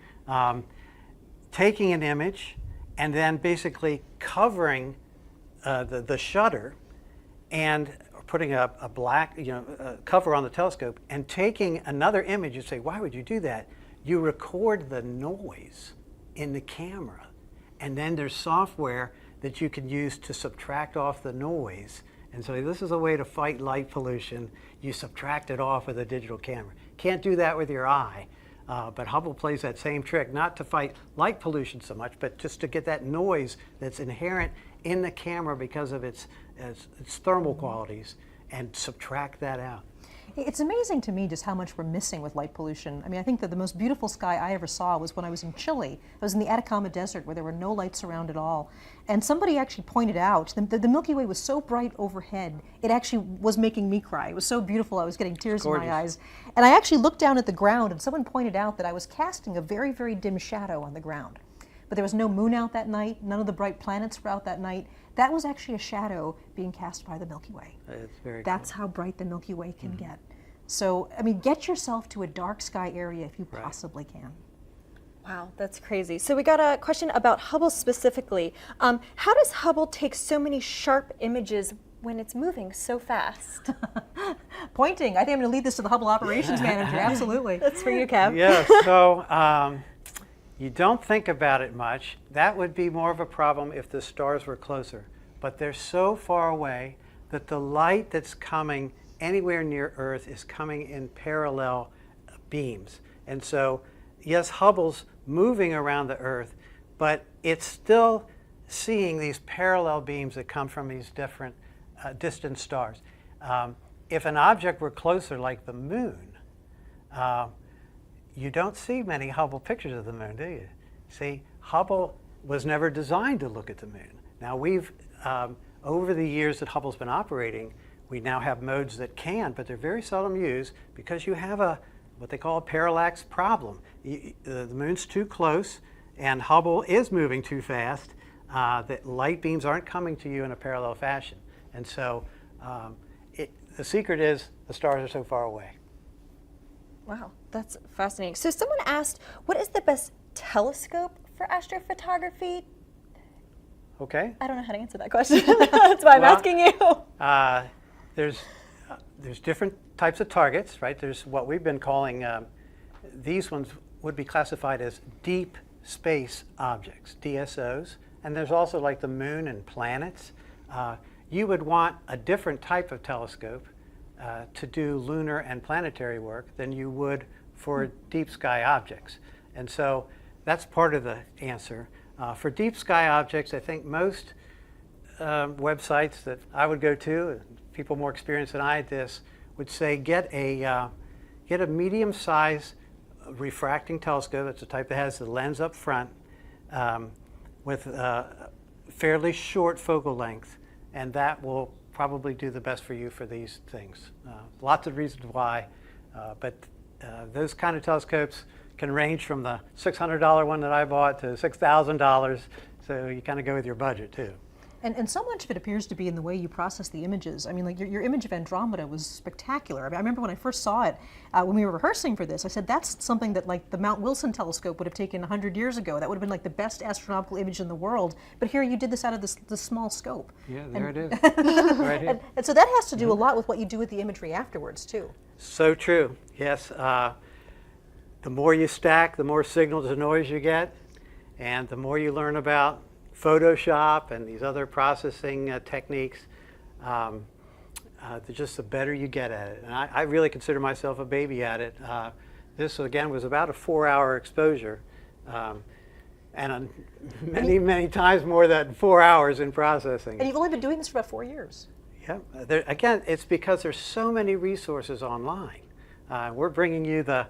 Speaker 4: Taking an image and then basically covering the shutter and putting a black cover on the telescope and taking another image. You say, why would you do that? You record the noise in the camera, and then there's software that you can use to subtract off the noise. And so this is a way to fight light pollution. You subtract it off with a digital camera. Can't do that with your eye, but Hubble plays that same trick, not to fight light pollution so much, but just to get that noise that's inherent in the camera because of its thermal qualities, and subtract that out.
Speaker 3: It's amazing to me just how much we're missing with light pollution. I mean, I think that the most beautiful sky I ever saw was when I was in Chile. I was in the Atacama Desert where there were no lights around at all. And somebody actually pointed out the Milky Way was so bright overhead, it actually was making me cry. It was so beautiful, I was getting tears in my eyes. And I actually looked down at the ground and someone pointed out that I was casting a very, very dim shadow on the ground. But there was no moon out that night, none of the bright planets were out that night. That was actually a shadow being cast by the Milky Way.
Speaker 4: It's very
Speaker 3: That's how bright the Milky Way can get. So, I mean, get yourself to a dark sky area if you possibly can.
Speaker 2: Wow, that's crazy. So we got a question about Hubble specifically. How does Hubble take so many sharp images when it's moving so fast?
Speaker 3: Pointing. I think I'm going to lead this to the Hubble operations manager. Absolutely.
Speaker 2: That's for you, Kev.
Speaker 4: Yes, so you don't think about it much. That would be more of a problem if the stars were closer. But they're so far away that the light that's coming anywhere near Earth is coming in parallel beams. And so, yes, Hubble's moving around the Earth, but it's still seeing these parallel beams that come from these different distant stars. If an object were closer, like the moon, you don't see many Hubble pictures of the moon, do you? See, Hubble was never designed to look at the moon. Now we've, over the years that Hubble's been operating, we now have modes that can, but they're very seldom used because you have what they call a parallax problem. The moon's too close and Hubble is moving too fast. That light beams aren't coming to you in a parallel fashion. And so the secret is the stars are so far away.
Speaker 2: Wow, that's fascinating. So someone asked, what is the best telescope for astrophotography?
Speaker 4: Okay.
Speaker 2: I don't know how to answer that question. That's why I'm asking you.
Speaker 4: There's different types of targets, right? There's what we've been calling, these ones would be classified as deep space objects, DSOs. And there's also like the moon and planets. You would want a different type of telescope to do lunar and planetary work than you would for deep sky objects. And so that's part of the answer. For deep sky objects, I think most websites that I would go to, people more experienced than I at this, would say get a medium-sized refracting telescope. That's the type that has the lens up front with fairly short focal length, and that will probably do the best for you for these things. Lots of reasons why, but those kind of telescopes can range from the $600 one that I bought to $6,000, so you kind of go with your budget too.
Speaker 3: And so much of it appears to be in the way you process the images. I mean, like your image of Andromeda was spectacular. I mean, I remember when I first saw it, when we were rehearsing for this, I said, that's something that like the Mount Wilson telescope would have taken 100 years ago. That would have been like the best astronomical image in the world. But here you did this out of this small scope.
Speaker 4: Yeah, there it is. Right here.
Speaker 3: And so that has to do a lot with what you do with the imagery afterwards, too.
Speaker 4: So true, yes. The more you stack, the more signal to noise you get, and the more you learn about Photoshop and these other processing techniques, just the better you get at it. And I really consider myself a baby at it. This, again, was about a 4-hour exposure, and many times more than 4 hours in processing.
Speaker 3: And you've only been doing this for about 4 years.
Speaker 4: Yeah. Again, it's because there's so many resources online. We're bringing you the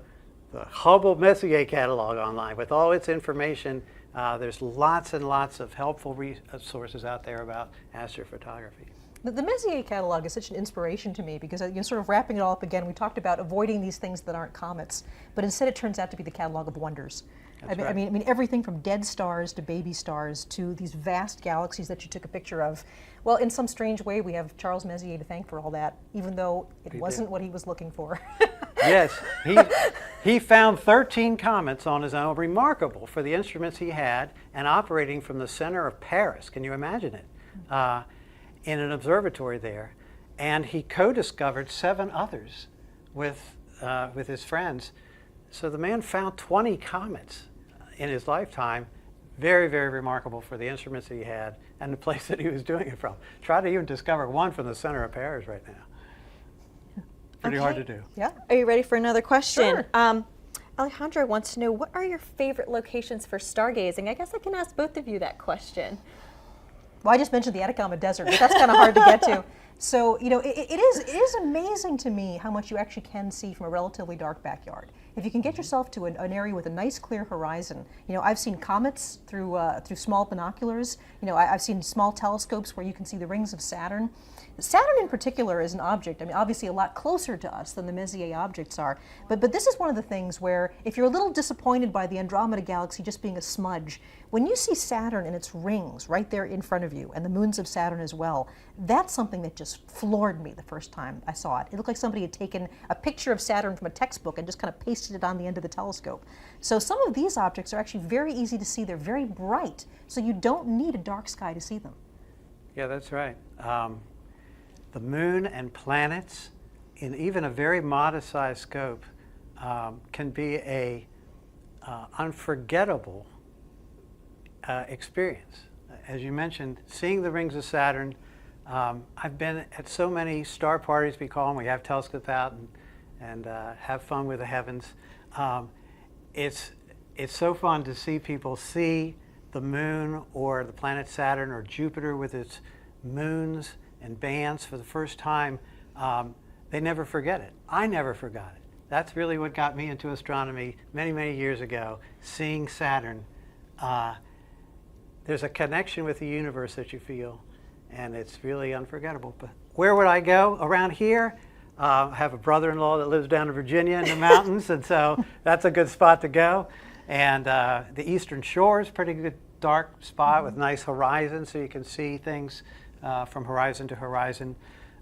Speaker 4: Hubble Messier catalog online with all its information. There's lots and lots of helpful resources out there about astrophotography.
Speaker 3: The Messier catalog is such an inspiration to me because, sort of wrapping it all up again, we talked about avoiding these things that aren't comets, but instead it turns out to be the catalog of wonders. I mean, everything from dead stars to baby stars to these vast galaxies that you took a picture of. Well, in some strange way, we have Charles Messier to thank for all that, even though it wasn't what he was looking for.
Speaker 4: Yes, he found 13 comets on his own, remarkable for the instruments he had, and operating from the center of Paris. Can you imagine it? In an observatory there. And he co-discovered 7 others with his friends. So the man found 20 comets in his lifetime. Very, very remarkable for the instruments that he had and the place that he was doing it from. Try to even discover one from the center of Paris right now. Pretty hard to do.
Speaker 3: Yeah.
Speaker 2: Are you ready for another question?
Speaker 3: Sure.
Speaker 2: Alejandro wants to know, what are your favorite locations for stargazing? I guess I can ask both of you that question.
Speaker 3: Well, I just mentioned the Atacama Desert, but that's kind of hard to get to. So, you know, it is amazing to me how much you actually can see from a relatively dark backyard. If you can get yourself to an area with a nice clear horizon, you know, I've seen comets through small binoculars. You know, I've seen small telescopes where you can see the rings of Saturn. Saturn in particular is an object, I mean, obviously a lot closer to us than the Messier objects are, but this is one of the things where if you're a little disappointed by the Andromeda Galaxy just being a smudge, when you see Saturn and its rings right there in front of you, and the moons of Saturn as well, that's something that just floored me the first time I saw it. It looked like somebody had taken a picture of Saturn from a textbook and just kind of pasted it on the end of the telescope. So some of these objects are actually very easy to see. They're very bright, so you don't need a dark sky to see them.
Speaker 4: Yeah, that's right. The moon and planets, in even a very modest-sized scope, can be a unforgettable experience. As you mentioned, seeing the rings of Saturn, I've been at so many star parties, we call them. We have telescopes out and have fun with the heavens. It's so fun to see people see the moon or the planet Saturn or Jupiter with its moons and bands for the first time. They never forget it. I never forgot it. That's really what got me into astronomy many, many years ago, seeing Saturn. There's a connection with the universe that you feel, and it's really unforgettable. But where would I go? Around here, I have a brother-in-law that lives down in Virginia in the mountains, and so that's a good spot to go. And the Eastern Shore is a pretty good dark spot with nice horizons, so you can see things from horizon to horizon.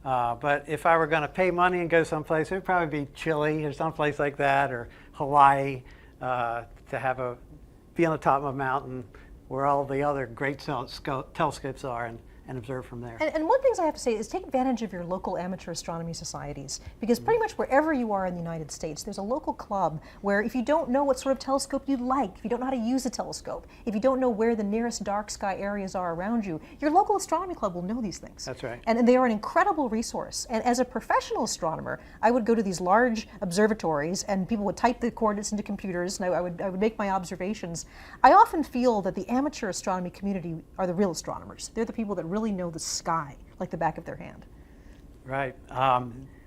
Speaker 4: But if I were going to pay money and go someplace, it would probably be Chile or someplace like that, or Hawaii, to be on the top of a mountain where all the other great telescopes are, and observe from there.
Speaker 3: And one thing I have to say is take advantage of your local amateur astronomy societies, because pretty much wherever you are in the United States, there's a local club where if you don't know what sort of telescope you'd like, if you don't know how to use a telescope, if you don't know where the nearest dark sky areas are around you, your local astronomy club will know these things.
Speaker 4: That's right.
Speaker 3: And they are an incredible resource. And as a professional astronomer, I would go to these large observatories and people would type the coordinates into computers and I would make my observations. I often feel that the amateur astronomy community are the real astronomers. They're the people that really know the sky like the back of their hand.
Speaker 4: Right.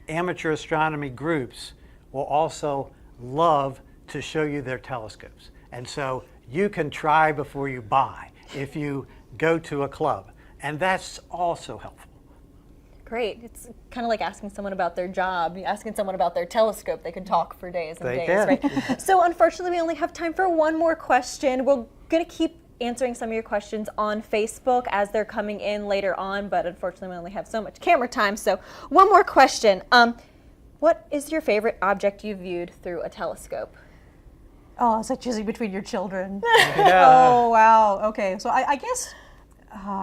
Speaker 4: Amateur astronomy groups will also love to show you their telescopes. And so you can try before you buy if you go to a club. And that's also helpful.
Speaker 2: Great. It's kind of like asking someone about their job, asking someone about their telescope. They can talk for days and days, right? So unfortunately, we only have time for one more question. We're going to keep answering some of your questions on Facebook as they're coming in later on, but unfortunately we only have so much camera time. So one more question. What is your favorite object you viewed through a telescope?
Speaker 3: Oh, it's like choosing between your children.
Speaker 4: Yeah.
Speaker 3: Oh, wow. Okay, so I guess,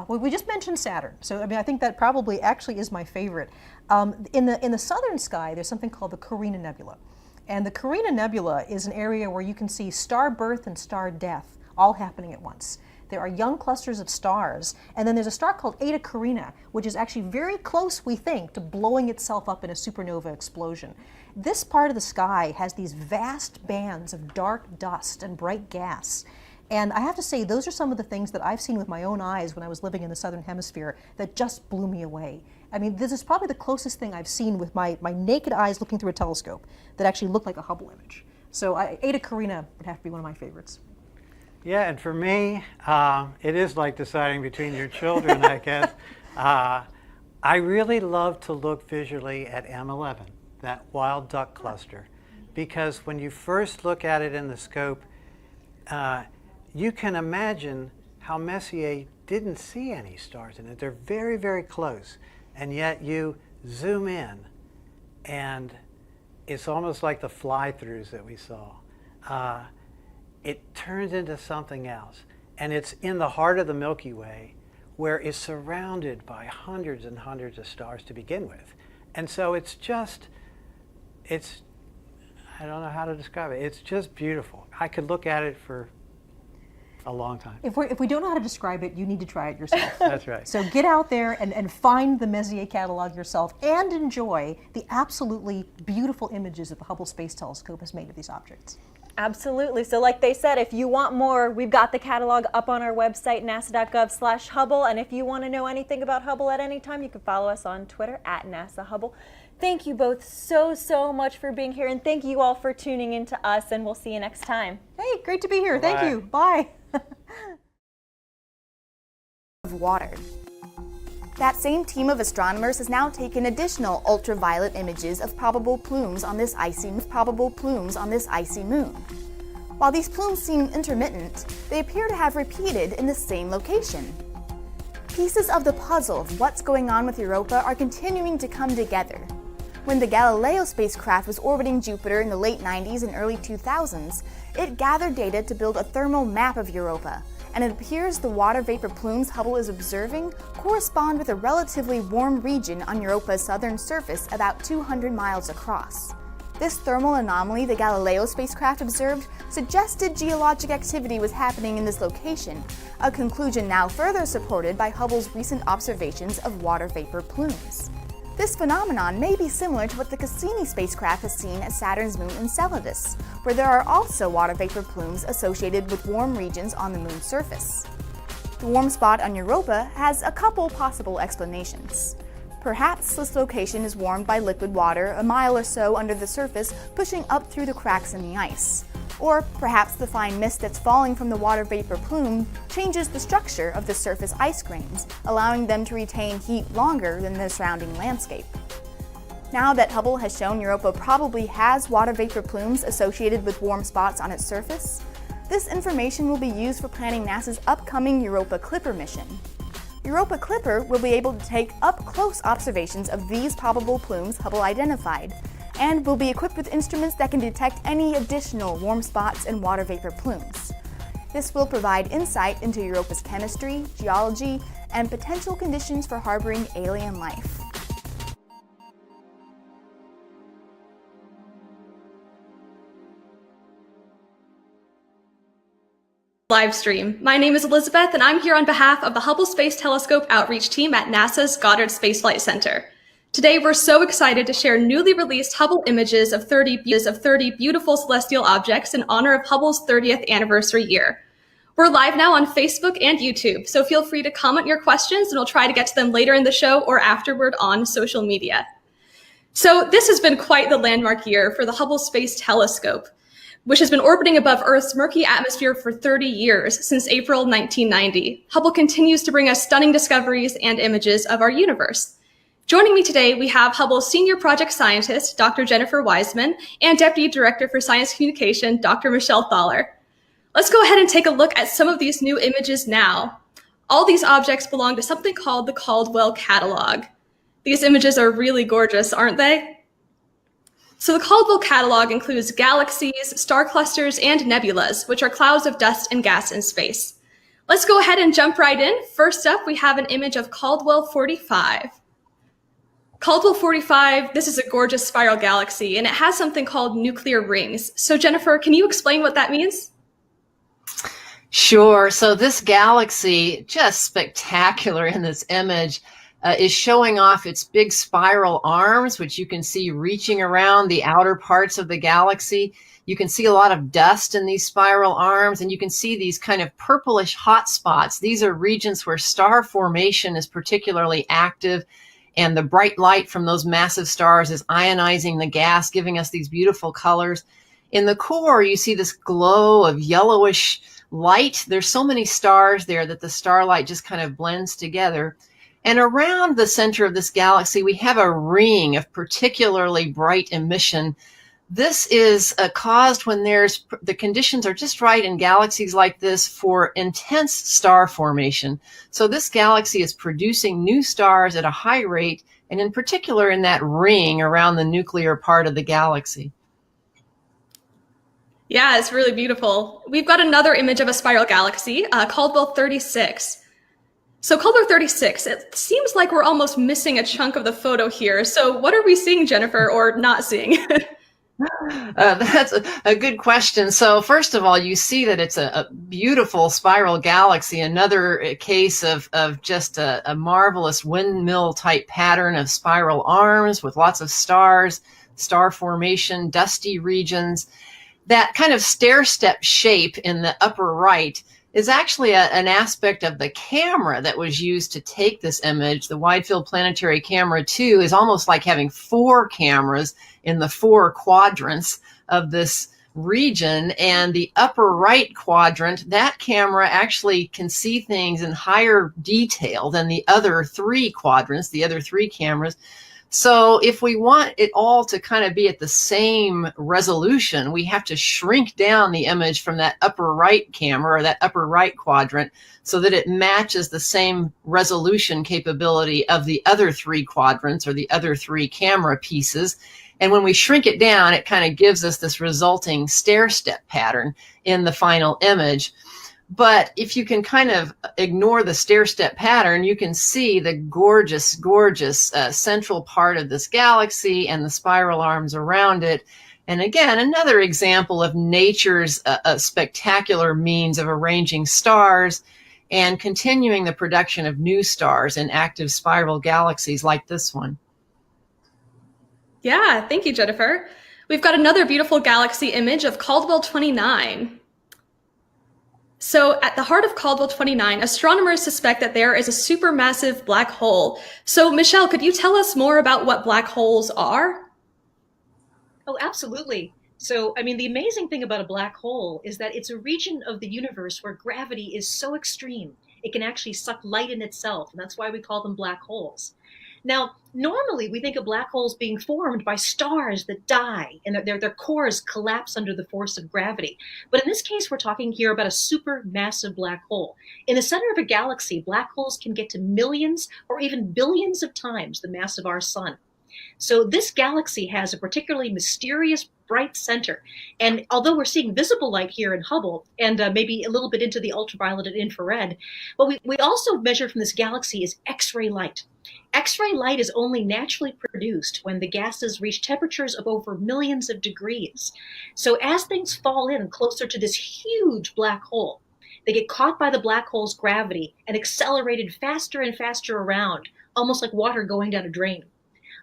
Speaker 3: well, we just mentioned Saturn. So, I mean, I think that probably actually is my favorite. In the southern sky, there's something called the Carina Nebula. And the Carina Nebula is an area where you can see star birth and star death all happening at once. There are young clusters of stars, and then there's a star called Eta Carina, which is actually very close, we think, to blowing itself up in a supernova explosion. This part of the sky has these vast bands of dark dust and bright gas. And I have to say, those are some of the things that I've seen with my own eyes when I was living in the southern hemisphere that just blew me away. I mean, this is probably the closest thing I've seen with my naked eyes looking through a telescope that actually looked like a Hubble image. So Eta Carina would have to be one of my favorites.
Speaker 4: Yeah, and for me, it is like deciding between your children, I guess. I really love to look visually at M11, that wild duck cluster, because when you first look at it in the scope, you can imagine how Messier didn't see any stars in it. They're very, very close, and yet you zoom in, and it's almost like the fly-throughs that we saw. It turns into something else. And it's in the heart of the Milky Way, where it's surrounded by hundreds and hundreds of stars to begin with. And so I don't know how to describe it. It's just beautiful. I could look at it for a long time.
Speaker 3: If we don't know how to describe it, you need to try it yourself.
Speaker 4: That's right.
Speaker 3: So get out there and find the Messier catalog yourself and enjoy the absolutely beautiful images that the Hubble Space Telescope has made of these objects.
Speaker 2: Absolutely. So like they said, if you want more, we've got the catalog up on our website, nasa.gov/Hubble. And if you want to know anything about Hubble at any time, you can follow us on Twitter at NASA Hubble. Thank you both so much for being here. And thank you all for tuning in to us. And we'll see you next time.
Speaker 3: Hey, great to be here.
Speaker 4: Bye.
Speaker 3: Thank you. Bye.
Speaker 5: Of water. That same team of astronomers has now taken additional ultraviolet images of probable plumes on this icy moon. While these plumes seem intermittent, they appear to have repeated in the same location. Pieces of the puzzle of what's going on with Europa are continuing to come together. When the Galileo spacecraft was orbiting Jupiter in the late 90s and early 2000s, it gathered data to build a thermal map of Europa, and it appears the water vapor plumes Hubble is observing correspond with a relatively warm region on Europa's southern surface about 200 miles across. This thermal anomaly the Galileo spacecraft observed suggested geologic activity was happening in this location, a conclusion now further supported by Hubble's recent observations of water vapor plumes. This phenomenon may be similar to what the Cassini spacecraft has seen at Saturn's moon Enceladus, where there are also water vapor plumes associated with warm regions on the moon's surface. The warm spot on Europa has a couple possible explanations. Perhaps this location is warmed by liquid water a mile or so under the surface, pushing up through the cracks in the ice. Or perhaps the fine mist that's falling from the water vapor plume changes the structure of the surface ice grains, allowing them to retain heat longer than the surrounding landscape. Now that Hubble has shown Europa probably has water vapor plumes associated with warm spots on its surface, this information will be used for planning NASA's upcoming Europa Clipper mission. Europa Clipper will be able to take up-close observations of these probable plumes Hubble identified, and will be equipped with instruments that can detect any additional warm spots and water vapor plumes. This will provide insight into Europa's chemistry, geology, and potential conditions for harboring alien life.
Speaker 6: Live stream. My name is Elizabeth, and I'm here on behalf of the Hubble Space Telescope outreach team at NASA's Goddard Space Flight Center. Today, we're so excited to share newly released Hubble images of 30 beautiful celestial objects in honor of Hubble's 30th anniversary year. We're live now on Facebook and YouTube, so feel free to comment your questions, and we'll try to get to them later in the show or afterward on social media. So this has been quite the landmark year for the Hubble Space Telescope, which has been orbiting above Earth's murky atmosphere for 30 years, since April 1990. Hubble continues to bring us stunning discoveries and images of our universe. Joining me today, we have Hubble's Senior Project Scientist, Dr. Jennifer Wiseman, and Deputy Director for Science Communication, Dr. Michelle Thaler. Let's go ahead and take a look at some of these new images now. All these objects belong to something called the Caldwell Catalog. These images are really gorgeous, aren't they? So the Caldwell Catalog includes galaxies, star clusters, and nebulas, which are clouds of dust and gas in space. Let's go ahead and jump right in. First up, we have an image of Caldwell 45. Caldwell 45, this is a gorgeous spiral galaxy, and it has something called nuclear rings. So Jennifer, can you explain what that means?
Speaker 7: Sure. So this galaxy, just spectacular in this image, is showing off its big spiral arms, which you can see reaching around the outer parts of the galaxy. You can see a lot of dust in these spiral arms, and you can see these kind of purplish hot spots. These are regions where star formation is particularly active, and the bright light from those massive stars is ionizing the gas, giving us these beautiful colors. In the core, you see this glow of yellowish light. There's so many stars there that the starlight just kind of blends together. And around the center of this galaxy, we have a ring of particularly bright emission. This is caused when the conditions are just right in galaxies like this for intense star formation. So this galaxy is producing new stars at a high rate, and in particular in that ring around the nuclear part of the galaxy.
Speaker 6: Yeah, it's really beautiful. We've got another image of a spiral galaxy, Caldwell 36. So Caldwell 36, it seems like we're almost missing a chunk of the photo here. So what are we seeing, Jennifer, or not seeing?
Speaker 7: That's a good question. So first of all, you see that it's a beautiful spiral galaxy, another case of just a marvelous windmill type pattern of spiral arms with lots of stars, star formation, dusty regions. That kind of stair-step shape in the upper right is actually an aspect of the camera that was used to take this image. The Wide Field Planetary Camera 2 is almost like having 4 cameras in the 4 quadrants of this region, and the upper right quadrant, that camera actually can see things in higher detail than the other 3 quadrants, the other 3 cameras. So if we want it all to kind of be at the same resolution, we have to shrink down the image from that upper right camera or that upper right quadrant so that it matches the same resolution capability of the other 3 quadrants or the other 3 camera pieces. And when we shrink it down, it kind of gives us this resulting stair-step pattern in the final image. But if you can kind of ignore the stair-step pattern, you can see the gorgeous, gorgeous central part of this galaxy and the spiral arms around it. And again, another example of nature's spectacular means of arranging stars and continuing the production of new stars in active spiral galaxies like this one.
Speaker 6: Yeah, thank you, Jennifer. We've got another beautiful galaxy image of Caldwell 29. So at the heart of Caldwell 29, astronomers suspect that there is a supermassive black hole. So Michelle, could you tell us more about what black holes are?
Speaker 3: Oh, absolutely. So, I mean, the amazing thing about a black hole is that it's a region of the universe where gravity is so extreme, it can actually suck light in itself, and that's why we call them black holes. Now, normally we think of black holes being formed by stars that die and their cores collapse under the force of gravity. But in this case, we're talking here about a supermassive black hole. In the center of a galaxy, black holes can get to millions or even billions of times the mass of our sun. So this galaxy has a particularly mysterious, bright center. And although we're seeing visible light here in Hubble and maybe a little bit into the ultraviolet and infrared, what we also measure from this galaxy is X-ray light. X-ray light is only naturally produced when the gases reach temperatures of over millions of degrees. So as things fall in closer to this huge black hole, they get caught by the black hole's gravity and accelerated faster and faster around, almost like water going down a drain.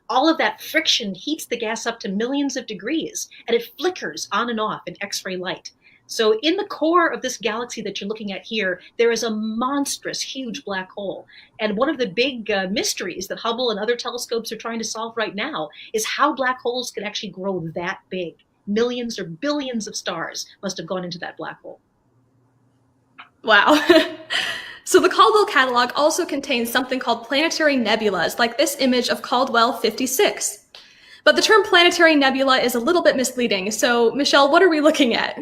Speaker 3: All of that friction heats the gas up to millions of degrees, and it flickers on and off in X-ray light. So in the core of this galaxy that you're looking at here, there is a monstrous, huge black hole. And one of the big mysteries that Hubble and other telescopes are trying to solve right now is how black holes can actually grow that big. Millions or billions of stars must have gone into that black hole.
Speaker 6: Wow. So the Caldwell catalog also contains something called planetary nebulas, like this image of Caldwell 56. But the term planetary nebula is a little bit misleading. So Michelle, what are we looking at?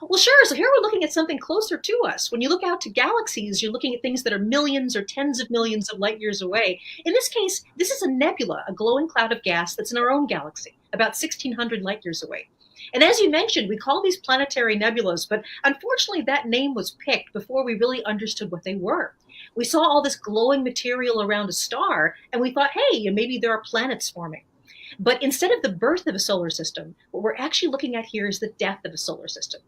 Speaker 3: Well, sure. So here we're looking at something closer to us. When you look out to galaxies, you're looking at things that are millions or tens of millions of light years away. In this case, this is a nebula, a glowing cloud of gas that's in our own galaxy, about 1,600 light years away. And as you mentioned, we call these planetary nebulas, but unfortunately that name was picked before we really understood what they were. We saw all this glowing material around a star, and we thought, hey, maybe there are planets forming. But instead of the birth of a solar system, what we're actually looking at here is the death of a solar system.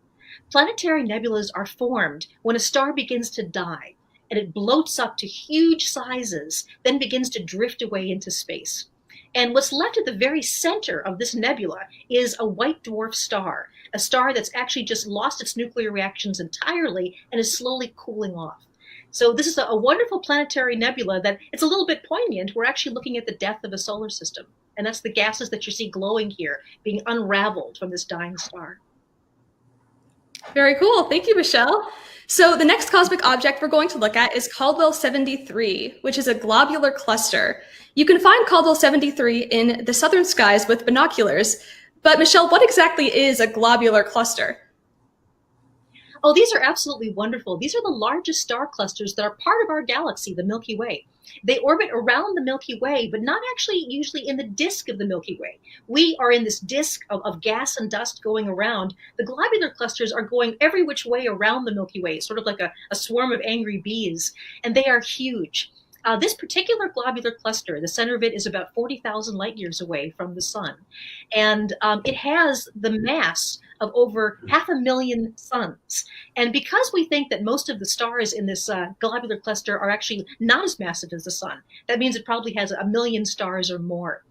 Speaker 3: Planetary nebulas are formed when a star begins to die, and it bloats up to huge sizes, then begins to drift away into space. And what's left at the very center of this nebula is a white dwarf star, a star that's actually just lost its nuclear reactions entirely and is slowly cooling off. So this is a wonderful planetary nebula that it's a little bit poignant. We're actually looking at the death of a solar system. And that's the gases that you see glowing here being unraveled from this dying star.
Speaker 6: Very cool. Thank you, Michelle. So the next cosmic object we're going to look at is Caldwell 73, which is a globular cluster. You can find Caldwell 73 in the southern skies with binoculars. But Michelle, what exactly is a globular cluster?
Speaker 3: Oh, these are absolutely wonderful. These are the largest star clusters that are part of our galaxy, the Milky Way. They orbit around the Milky Way, but not actually usually in the disk of the Milky Way. We are in this disk of gas and dust going around. The globular clusters are going every which way around the Milky Way, sort of like a swarm of angry bees, and they are huge. This particular globular cluster, the center of it is about 40,000 light years away from the sun. And it has the mass of over 500,000 suns. And because we think that most of the stars in this globular cluster are actually not as massive as the sun, that means it probably has 1 million stars or more.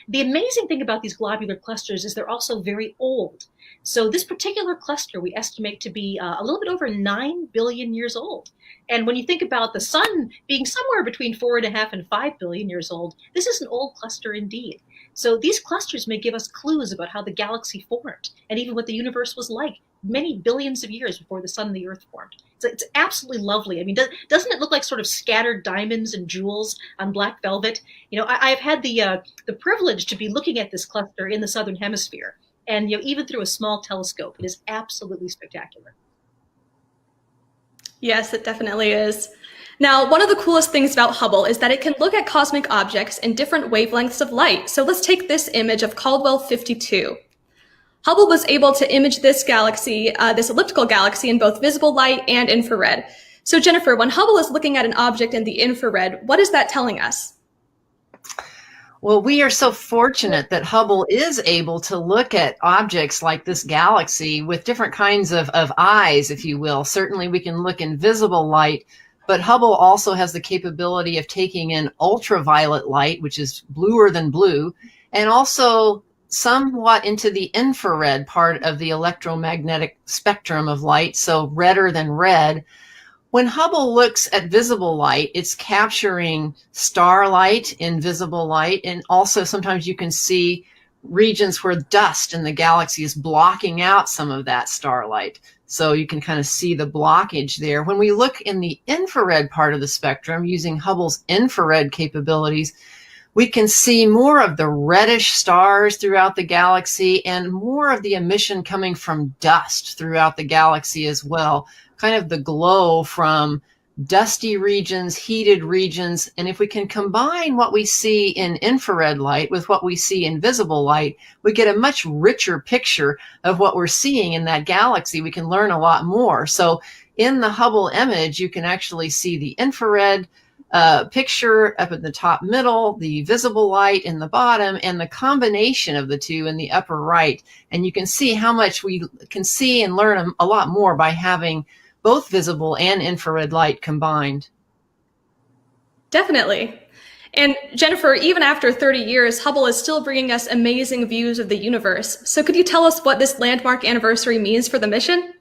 Speaker 8: The amazing thing about these globular clusters is they're also very old. So this particular cluster we estimate to be a little bit over 9 billion years old. And when you think about the sun being somewhere between 4.5 and 5 billion years old, this is an old cluster indeed. So these clusters may give us clues about how the galaxy formed and even what the universe was like many billions of years before the sun and the earth formed. So it's absolutely lovely. I mean, doesn't it look like sort of scattered diamonds and jewels on black velvet? You know, I've had the privilege to be looking at this cluster in the southern hemisphere. And you know, even through a small telescope, it is absolutely spectacular.
Speaker 6: Yes, it definitely is. Now, one of the coolest things about Hubble is that it can look at cosmic objects in different wavelengths of light. So let's take this image of Caldwell 52. Hubble was able to image this galaxy, this elliptical galaxy, in both visible light and infrared. So Jennifer, when Hubble is looking at an object in the infrared, what is that telling us?
Speaker 7: Well, we are so fortunate that Hubble is able to look at objects like this galaxy with different kinds of eyes, if you will. Certainly we can look in visible light, but Hubble also has the capability of taking in ultraviolet light, which is bluer than blue, and also somewhat into the infrared part of the electromagnetic spectrum of light, so redder than red. When Hubble looks at visible light, it's capturing starlight in visible light, and also sometimes you can see regions where dust in the galaxy is blocking out some of that starlight. So you can kind of see the blockage there. When we look in the infrared part of the spectrum using Hubble's infrared capabilities, we can see more of the reddish stars throughout the galaxy and more of the emission coming from dust throughout the galaxy as well. Kind of the glow from dusty regions, heated regions. And if we can combine what we see in infrared light with what we see in visible light, we get a much richer picture of what we're seeing in that galaxy. We can learn a lot more. So in the Hubble image, you can actually see the infrared picture up in the top middle, the visible light in the bottom, and the combination of the two in the upper right. And you can see how much we can see and learn a lot more by having both visible and infrared light combined.
Speaker 6: Definitely. And Jennifer, even after 30 years, Hubble is still bringing us amazing views of the universe. So could you tell us what this landmark anniversary means for the mission?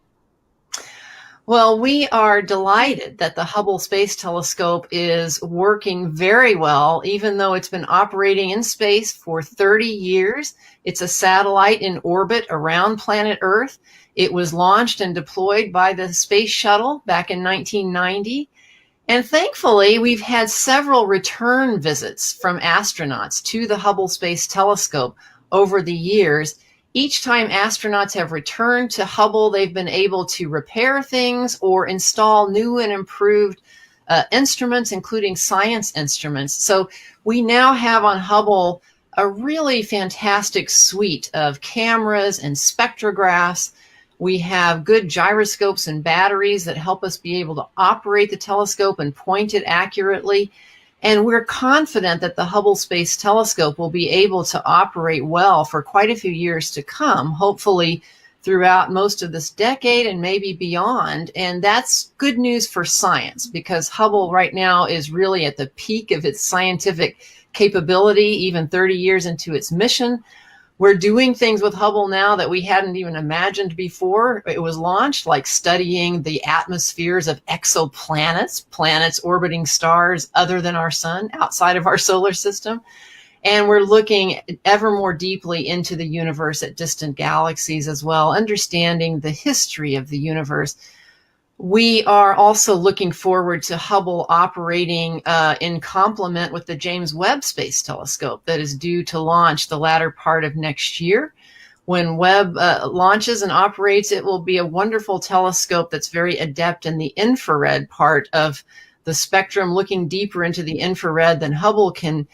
Speaker 7: Well, we are delighted that the Hubble Space Telescope is working very well, even though it's been operating in space for 30 years. It's a satellite in orbit around planet Earth. It was launched and deployed by the Space Shuttle back in 1990. And thankfully, we've had several return visits from astronauts to the Hubble Space Telescope over the years. Each time astronauts have returned to Hubble, they've been able to repair things or install new and improved instruments, including science instruments. So we now have on Hubble a really fantastic suite of cameras and spectrographs. We have good gyroscopes and batteries that help us be able to operate the telescope and point it accurately. And we're confident that the Hubble Space Telescope will be able to operate well for quite a few years to come, hopefully throughout most of this decade and maybe beyond. And that's good news for science, because Hubble right now is really at the peak of its scientific capability, even 30 years into its mission. We're doing things with Hubble now that we hadn't even imagined before it was launched, like studying the atmospheres of exoplanets, planets orbiting stars other than our sun, outside of our solar system. And we're looking ever more deeply into the universe at distant galaxies as well, understanding the history of the universe. We are also looking forward to Hubble operating in complement with the James Webb Space Telescope that is due to launch the latter part of next year. When Webb launches and operates, it will be a wonderful telescope that's very adept in the infrared part of the spectrum, looking deeper into the infrared than Hubble can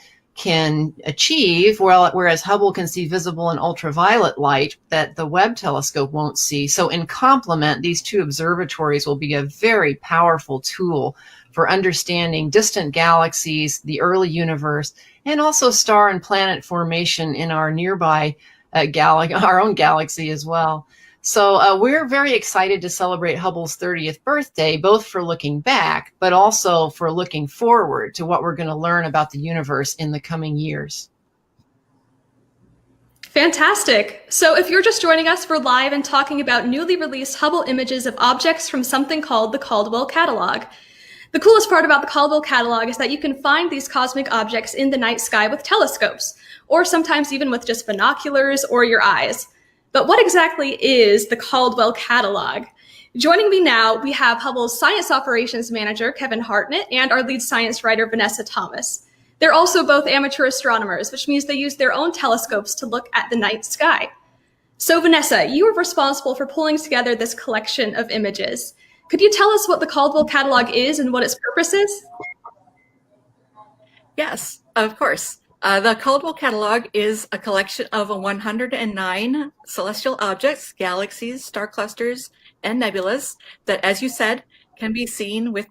Speaker 7: achieve, whereas Hubble can see visible and ultraviolet light that the Webb telescope won't see. So in complement, these two observatories will be a very powerful tool for understanding distant galaxies, the early universe, and also star and planet formation in our nearby our own galaxy as well. So we're very excited to celebrate Hubble's 30th birthday, both for looking back, but also for looking forward to what we're going to learn about the universe in the coming years.
Speaker 6: Fantastic. So if you're just joining us, we're live and talking about newly released Hubble images of objects from something called the Caldwell Catalog. The coolest part about the Caldwell Catalog is that you can find these cosmic objects in the night sky with telescopes, or sometimes even with just binoculars or your eyes. But what exactly is the Caldwell Catalog? Joining me now, we have Hubble's Science Operations Manager, Kevin Hartnett, and our lead science writer, Vanessa Thomas. They're also both amateur astronomers, which means they use their own telescopes to look at the night sky. So Vanessa, you were responsible for pulling together this collection of images. Could you tell us what the Caldwell Catalog is and what its purpose is?
Speaker 9: Yes, of course. The Caldwell Catalog is a collection of 109 celestial objects, galaxies, star clusters, and nebulas that, as you said, can be seen with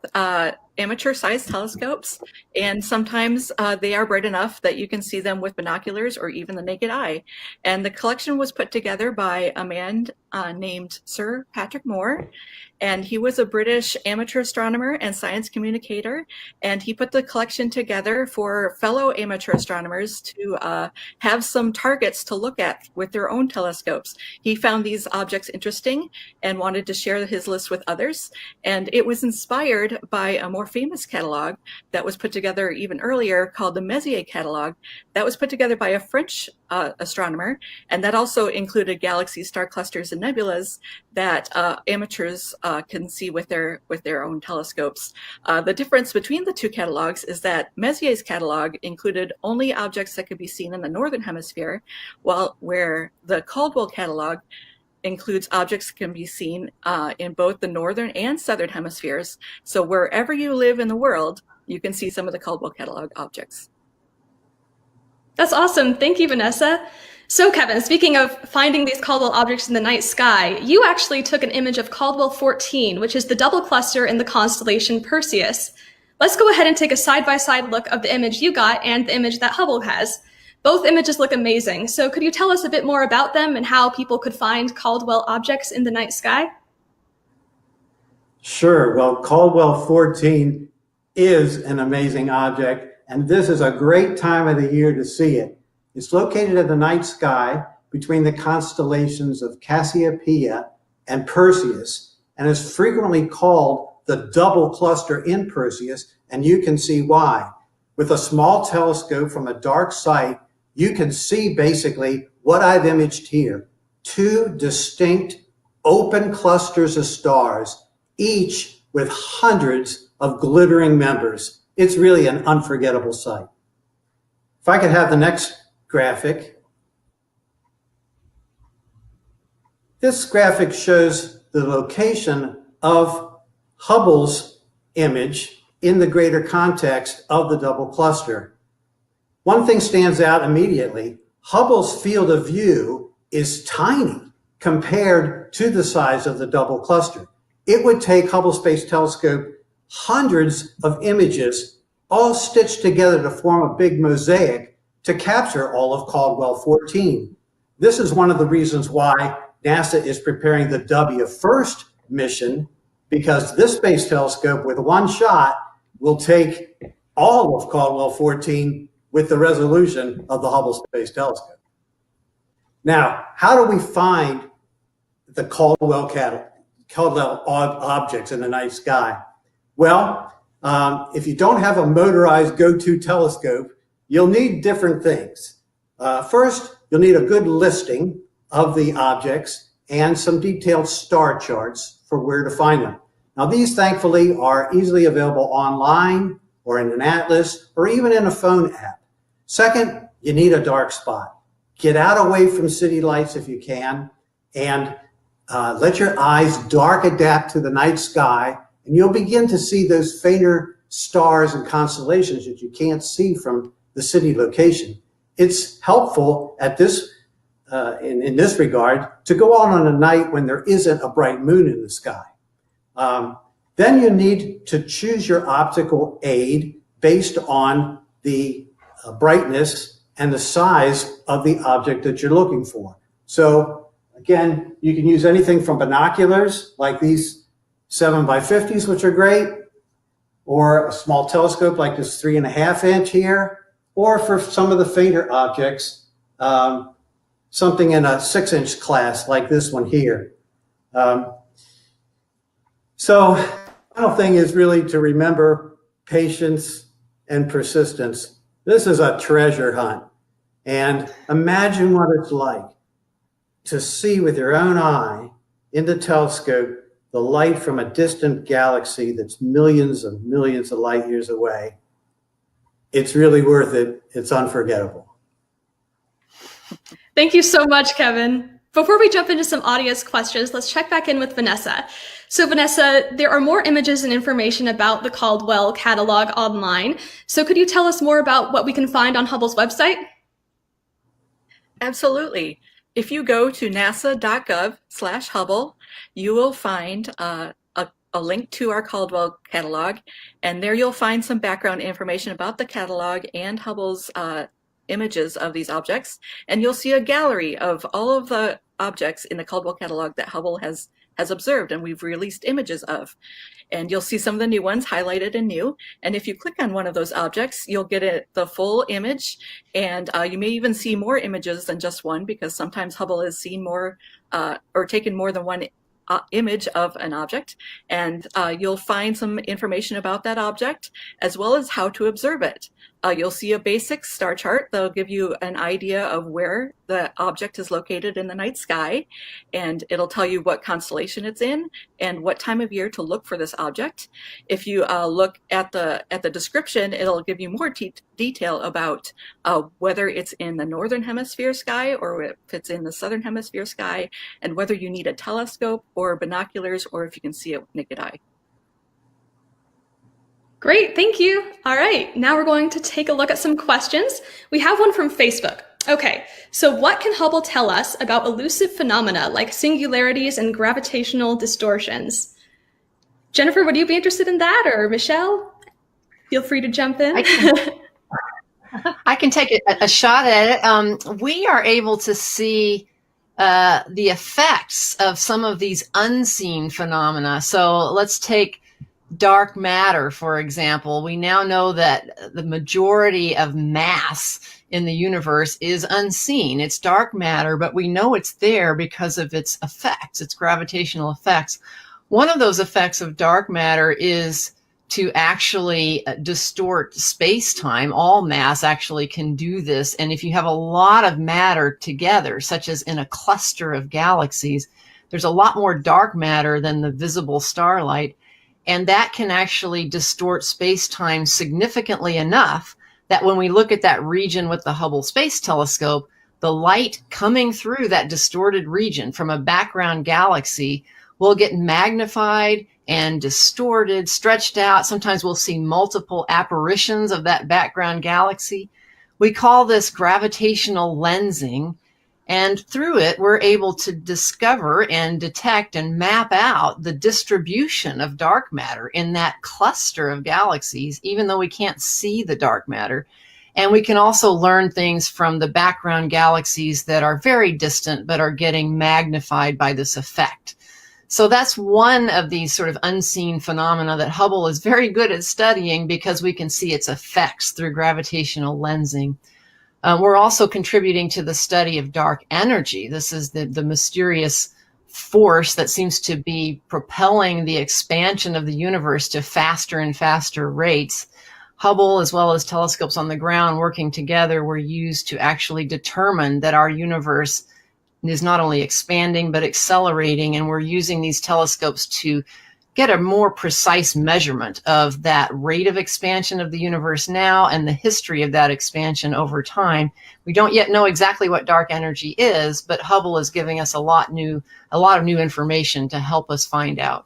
Speaker 9: amateur-sized telescopes, and sometimes they are bright enough that you can see them with binoculars or even the naked eye. And the collection was put together by a man named Sir Patrick Moore, and he was a British amateur astronomer and science communicator, and he put the collection together for fellow amateur astronomers to have some targets to look at with their own telescopes. He found these objects interesting and wanted to share his list with others, and it was inspired by a more famous catalog that was put together even earlier called the Messier catalog that was put together by a French astronomer, and that also included galaxies, star clusters, and nebulas that amateurs can see with their own telescopes. The difference between the two catalogs is that Messier's catalog included only objects that could be seen in the northern hemisphere, where the Caldwell catalog includes objects that can be seen in both the northern and southern hemispheres. So wherever you live in the world, you can see some of the Caldwell catalog objects.
Speaker 6: That's awesome. Thank you, Vanessa. So Kevin, speaking of finding these Caldwell objects in the night sky, you actually took an image of Caldwell 14, which is the double cluster in the constellation Perseus. Let's go ahead and take a side-by-side look of the image you got and the image that Hubble has. Both images look amazing. So could you tell us a bit more about them and how people could find Caldwell objects in the night sky?
Speaker 4: Sure. Well, Caldwell 14 is an amazing object, and this is a great time of the year to see it. It's located in the night sky between the constellations of Cassiopeia and Perseus, and is frequently called the double cluster in Perseus, and you can see why. With a small telescope from a dark site, you can see basically what I've imaged here. Two distinct open clusters of stars, each with hundreds of glittering members. It's really an unforgettable sight. If I could have the next graphic. This graphic shows the location of Hubble's image in the greater context of the double cluster. One thing stands out immediately. Hubble's field of view is tiny compared to the size of the double cluster. It would take Hubble Space Telescope hundreds of images all stitched together to form a big mosaic to capture all of Caldwell 14. This is one of the reasons why NASA is preparing the W-FIRST mission, because this space telescope with one shot will take all of Caldwell 14 with the resolution of the Hubble Space Telescope. Now, how do we find the Caldwell objects in the night sky? Well, if you don't have a motorized go-to telescope, you'll need different things. First, you'll need a good listing of the objects and some detailed star charts for where to find them. Now, these thankfully are easily available online or in an atlas or even in a phone app. Second, you need a dark spot. Get out away from city lights if you can, and let your eyes dark adapt to the night sky, and you'll begin to see those fainter stars and constellations that you can't see from the city location. It's helpful at this, in this regard, to go out on a night when there isn't a bright moon in the sky. Then you need to choose your optical aid based on the brightness and the size of the object that you're looking for. So again, you can use anything from binoculars like these 7x50s, which are great, or a small telescope like this 3.5 inch here, or for some of the fainter objects, something in a 6-inch class like this one here. So the final thing is really to remember patience and persistence. This is a treasure hunt. And imagine what it's like to see with your own eye in the telescope the light from a distant galaxy that's millions of light years away. It's really worth it. It's unforgettable.
Speaker 6: Thank you so much, Kevin. Before we jump into some audience questions, let's check back in with Vanessa. So Vanessa, there are more images and information about the Caldwell catalog online. So could you tell us more about what we can find on Hubble's website?
Speaker 9: Absolutely. If you go to nasa.gov/Hubble, you will find a link to our Caldwell catalog, and there you'll find some background information about the catalog and Hubble's images of these objects, and you'll see a gallery of all of the objects in the Caldwell catalog that Hubble has observed and we've released images of. And you'll see some of the new ones highlighted in new. And if you click on one of those objects, you'll get the full image. And you may even see more images than just one, because sometimes Hubble has seen more or taken more than one image of an object. And you'll find some information about that object as well as how to observe it. You'll see a basic star chart that'll give you an idea of where the object is located in the night sky, and it'll tell you what constellation it's in and what time of year to look for this object. If you look at the description, it'll give you more detail about whether it's in the northern hemisphere sky or if it's in the southern hemisphere sky, and whether you need a telescope or binoculars or if you can see it with naked eye.
Speaker 6: Great, thank you. All right, now we're going to take a look at some questions. We have one from Facebook. Okay, so what can Hubble tell us about elusive phenomena like singularities and gravitational distortions? Jennifer, would you be interested in that, or Michelle? Feel free to jump in.
Speaker 7: I can take a shot at it. We are able to see the effects of some of these unseen phenomena. So let's take dark matter, for example. We now know that the majority of mass in the universe is unseen. It's dark matter, but we know it's there because of its effects, its gravitational effects. One of those effects of dark matter is to actually distort space-time. All mass actually can do this. And if you have a lot of matter together, such as in a cluster of galaxies, there's a lot more dark matter than the visible starlight. And that can actually distort space-time significantly enough that when we look at that region with the Hubble Space Telescope, the light coming through that distorted region from a background galaxy will get magnified and distorted, stretched out. Sometimes we'll see multiple apparitions of that background galaxy. We call this gravitational lensing. And through it, we're able to discover and detect and map out the distribution of dark matter in that cluster of galaxies, even though we can't see the dark matter. And we can also learn things from the background galaxies that are very distant but are getting magnified by this effect. So that's one of these sort of unseen phenomena that Hubble is very good at studying, because we can see its effects through gravitational lensing. We're also contributing to the study of dark energy. This is the mysterious force that seems to be propelling the expansion of the universe to faster and faster rates. Hubble, as well as telescopes on the ground working together, were used to actually determine that our universe is not only expanding but accelerating, and we're using these telescopes to get a more precise measurement of that rate of expansion of the universe now and the history of that expansion over time. We don't yet know exactly what dark energy is, but Hubble is giving us a lot of new information to help us find out.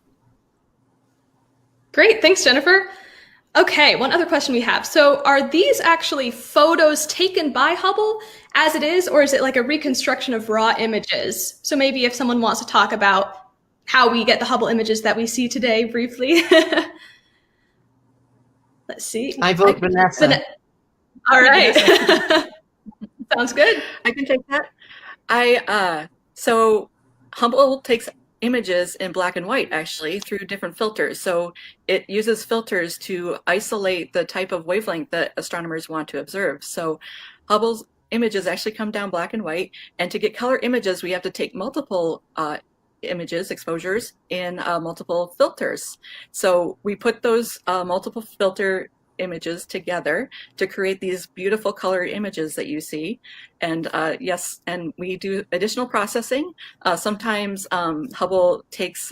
Speaker 6: Great, thanks, Jennifer. Okay, one other question we have. So are these actually photos taken by Hubble as it is, or is it like a reconstruction of raw images? So maybe if someone wants to talk about how we get the Hubble images that we see today briefly. Let's see.
Speaker 7: I vote Vanessa.
Speaker 6: All right. Sounds good.
Speaker 9: I can take that. So Hubble takes images in black and white, actually, through different filters. So it uses filters to isolate the type of wavelength that astronomers want to observe. So Hubble's images actually come down black and white. And to get color images, we have to take multiple images, exposures, in multiple filters. So we put those multiple filter images together to create these beautiful colored images that you see. And yes, and we do additional processing. Sometimes Hubble takes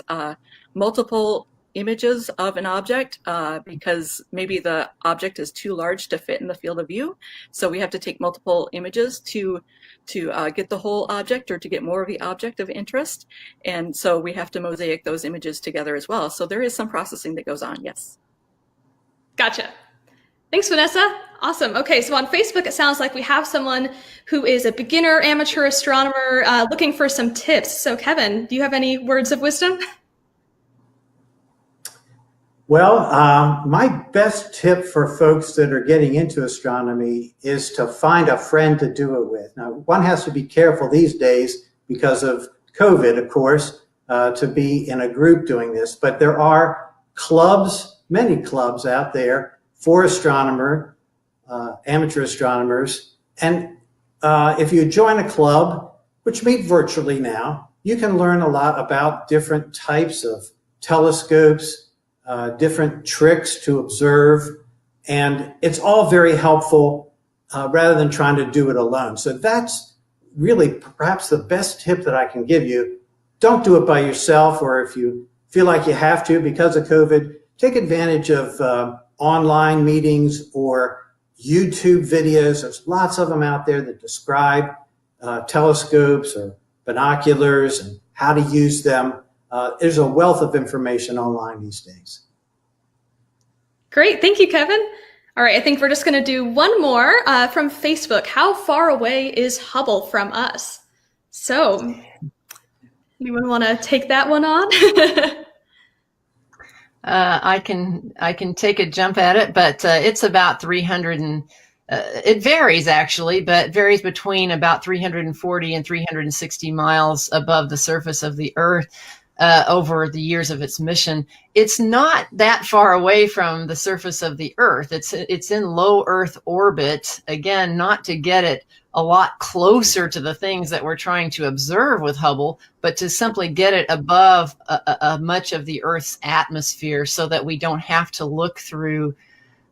Speaker 9: multiple images of an object because maybe the object is too large to fit in the field of view. So we have to take multiple images to get the whole object or to get more of the object of interest. And so we have to mosaic those images together as well. So there is some processing that goes on, yes.
Speaker 6: Gotcha. Thanks, Vanessa. Awesome. Okay, so on Facebook, it sounds like we have someone who is a beginner amateur astronomer looking for some tips. So Kevin, do you have any words of wisdom?
Speaker 4: Well, my best tip for folks that are getting into astronomy is to find a friend to do it with. Now, one has to be careful these days because of COVID, of course, to be in a group doing this, but there are clubs, many clubs out there for amateur astronomers. And if you join a club, which meet virtually now, you can learn a lot about different types of telescopes, different tricks to observe, and it's all very helpful rather than trying to do it alone. So that's really perhaps the best tip that I can give you. Don't do it by yourself, or if you feel like you have to because of COVID, take advantage of online meetings or YouTube videos. There's lots of them out there that describe telescopes or binoculars and how to use them. There's a wealth of information online these days.
Speaker 6: Great. Thank you, Kevin. All right. I think we're just going to do one more from Facebook. How far away is Hubble from us? So anyone want to take that one on?
Speaker 7: I can take a jump at it, but it's about 300 and it varies actually, but varies between about 340 and 360 miles above the surface of the Earth over the years of its mission. It's not that far away from the surface of the Earth. It's in low Earth orbit, again, not to get it a lot closer to the things that we're trying to observe with Hubble, but to simply get it above much of the Earth's atmosphere so that we don't have to look through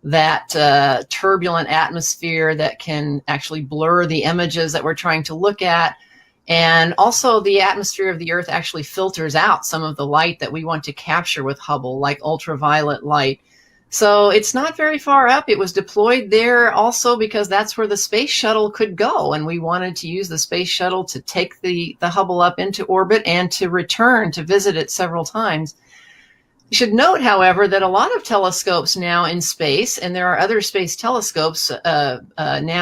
Speaker 7: that turbulent atmosphere that can actually blur the images that we're trying to look at. And also the atmosphere of the Earth actually filters out some of the light that we want to capture with Hubble, like ultraviolet light. So it's not very far up. It was deployed there also because that's where the space shuttle could go. And we wanted to use the space shuttle to take the Hubble up into orbit and to return to visit it several times. You should note, however, that a lot of telescopes now in space, and there are other space telescopes now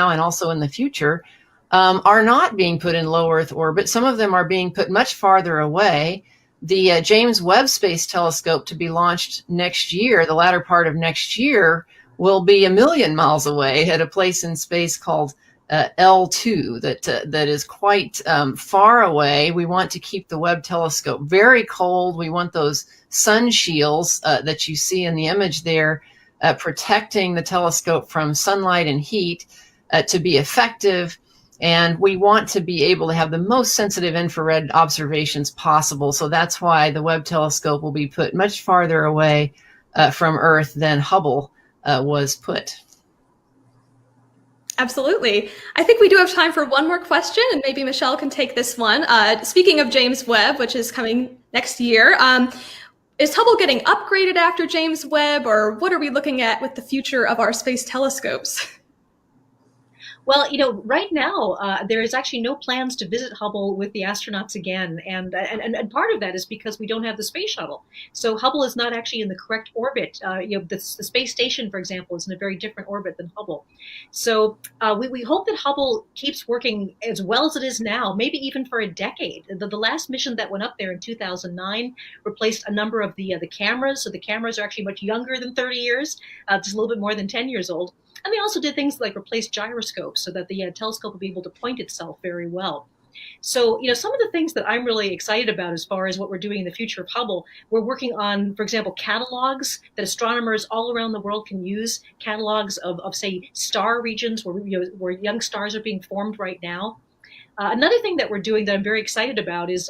Speaker 7: and also in the future, are not being put in low Earth orbit. Some of them are being put much farther away. The James Webb Space Telescope, to be launched next year, the latter part of next year, will be 1 million miles away at a place in space called L2 that is quite far away. We want to keep the Webb telescope very cold. We want those sun shields that you see in the image there protecting the telescope from sunlight and heat to be effective. And we want to be able to have the most sensitive infrared observations possible. So that's why the Webb telescope will be put much farther away from Earth than Hubble was put.
Speaker 6: Absolutely. I think we do have time for one more question, and maybe Michelle can take this one. Speaking of James Webb, which is coming next year, is Hubble getting upgraded after James Webb, or what are we looking at with the future of our space telescopes?
Speaker 8: Well, right now there is actually no plans to visit Hubble with the astronauts again, and part of that is because we don't have the space shuttle. So Hubble is not actually in the correct orbit. The space station, for example, is in a very different orbit than Hubble. So we hope that Hubble keeps working as well as it is now, maybe even for a decade. The last mission that went up there in 2009 replaced a number of the cameras. So the cameras are actually much younger than 30 years, just a little bit more than 10 years old. And they also did things like replace gyroscopes so that the telescope will be able to point itself very well. So, some of the things that I'm really excited about as far as what we're doing in the future of Hubble, we're working on, for example, catalogs that astronomers all around the world can use, catalogs of say, star regions where young stars are being formed right now. Another thing that we're doing that I'm very excited about is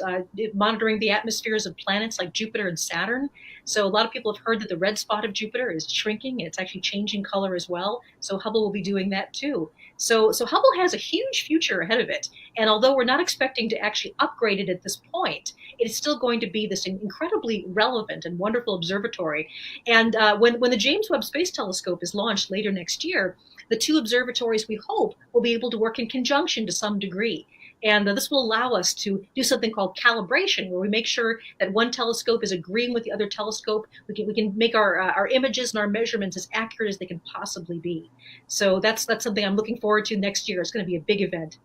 Speaker 8: monitoring the atmospheres of planets like Jupiter and Saturn. So a lot of people have heard that the red spot of Jupiter is shrinking, and it's actually changing color as well. So Hubble will be doing that too. So Hubble has a huge future ahead of it. And although we're not expecting to actually upgrade it at this point, it is still going to be this incredibly relevant and wonderful observatory. And when the James Webb Space Telescope is launched later next year, the two observatories, we hope, will be able to work in conjunction to some degree. And this will allow us to do something called calibration, where we make sure that one telescope is agreeing with the other telescope. We can make our images and our measurements as accurate as they can possibly be. So that's something I'm looking forward to next year. It's going to be a big event.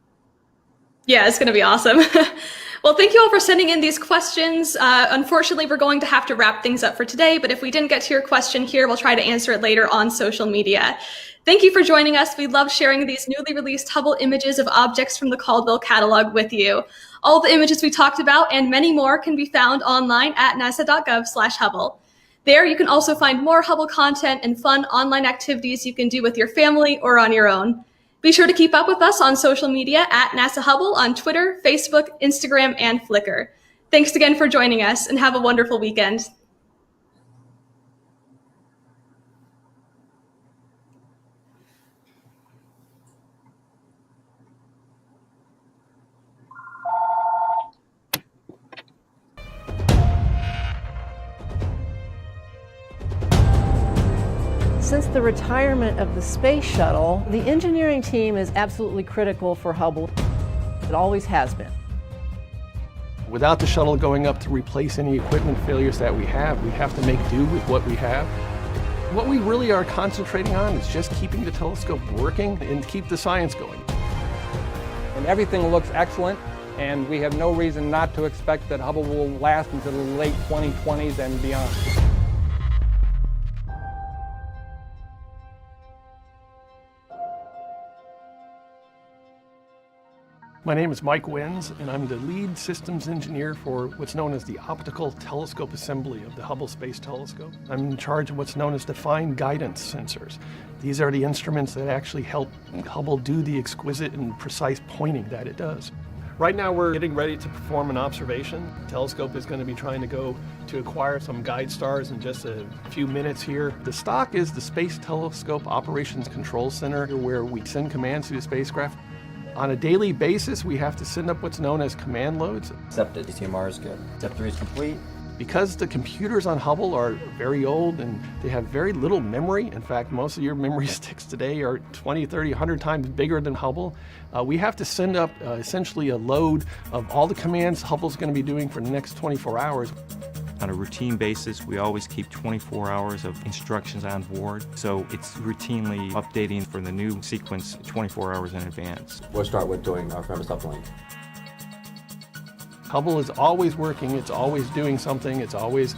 Speaker 6: Yeah, it's going to be awesome. Well, thank you all for sending in these questions. Unfortunately, we're going to have to wrap things up for today, but if we didn't get to your question here, we'll try to answer it later on social media. Thank you for joining us. We love sharing these newly released Hubble images of objects from the Caldwell catalog with you. All the images we talked about and many more can be found online at nasa.gov/Hubble. There, you can also find more Hubble content and fun online activities you can do with your family or on your own. Be sure to keep up with us on social media at NASA Hubble on Twitter, Facebook, Instagram, and Flickr. Thanks again for joining us, and have a wonderful weekend.
Speaker 10: Since the retirement of the space shuttle, the engineering team is absolutely critical for Hubble. It always has been.
Speaker 11: Without the shuttle going up to replace any equipment failures that we have to make do with what we have. What we really are concentrating on is just keeping the telescope working and keep the science going.
Speaker 12: And everything looks excellent, and we have no reason not to expect that Hubble will last until the late 2020s and beyond.
Speaker 11: My name is Mike Wins, and I'm the lead systems engineer for what's known as the Optical Telescope Assembly of the Hubble Space Telescope. I'm in charge of what's known as defined guidance sensors. These are the instruments that actually help Hubble do the exquisite and precise pointing that it does. Right now we're getting ready to perform an observation. The telescope is going to be trying to go to acquire some guide stars in just a few minutes here. The stock is the Space Telescope Operations Control Center, where we send commands to the spacecraft. On a daily basis, we have to send up what's known as command loads.
Speaker 13: Accepted. DTMR is good. Step 3 is complete.
Speaker 11: Because the computers on Hubble are very old and they have very little memory, in fact, most of your memory sticks today are 20, 30, 100 times bigger than Hubble, we have to send up essentially a load of all the commands Hubble's going to be doing for the next 24 hours.
Speaker 14: On a routine basis, we always keep 24 hours of instructions on board, so it's routinely updating for the new sequence 24 hours in advance.
Speaker 13: We'll start with doing our premise uplink.
Speaker 11: Hubble is always working, it's always doing something, it's always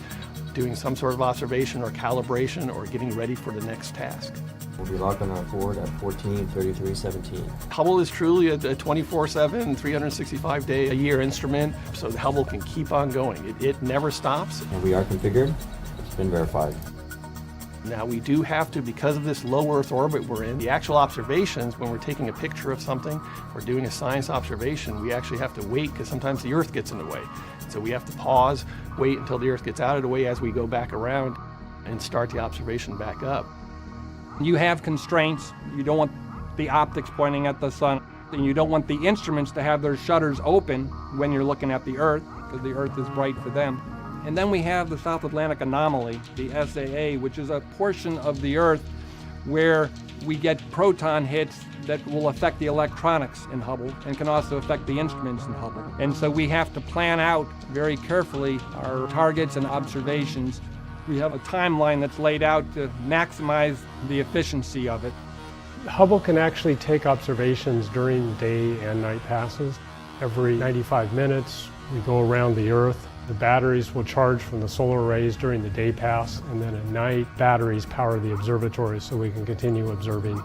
Speaker 11: doing some sort of observation or calibration or getting ready for the next task.
Speaker 13: We'll be logging on forward at 14:33:17.
Speaker 11: Hubble is truly a 24/7, 365-day-a-year instrument, so the Hubble can keep on going. It never stops.
Speaker 13: And we are configured. It's been verified.
Speaker 11: Now we do have to, because of this low Earth orbit we're in, the actual observations, when we're taking a picture of something or doing a science observation, we actually have to wait because sometimes the Earth gets in the way. So we have to pause, wait until the Earth gets out of the way as we go back around and start the observation back up.
Speaker 12: You have constraints. You don't want the optics pointing at the sun, and you don't want the instruments to have their shutters open when you're looking at the Earth, because the Earth is bright for them. And then we have the South Atlantic Anomaly, the SAA, which is a portion of the Earth where we get proton hits that will affect the electronics in Hubble and can also affect the instruments in Hubble. And so we have to plan out very carefully our targets and observations. We have a timeline that's laid out to maximize the efficiency of it.
Speaker 15: Hubble can actually take observations during day and night passes. Every 95 minutes, we go around the Earth. The batteries will charge from the solar rays during the day pass, and then at night, batteries power the observatory so we can continue observing.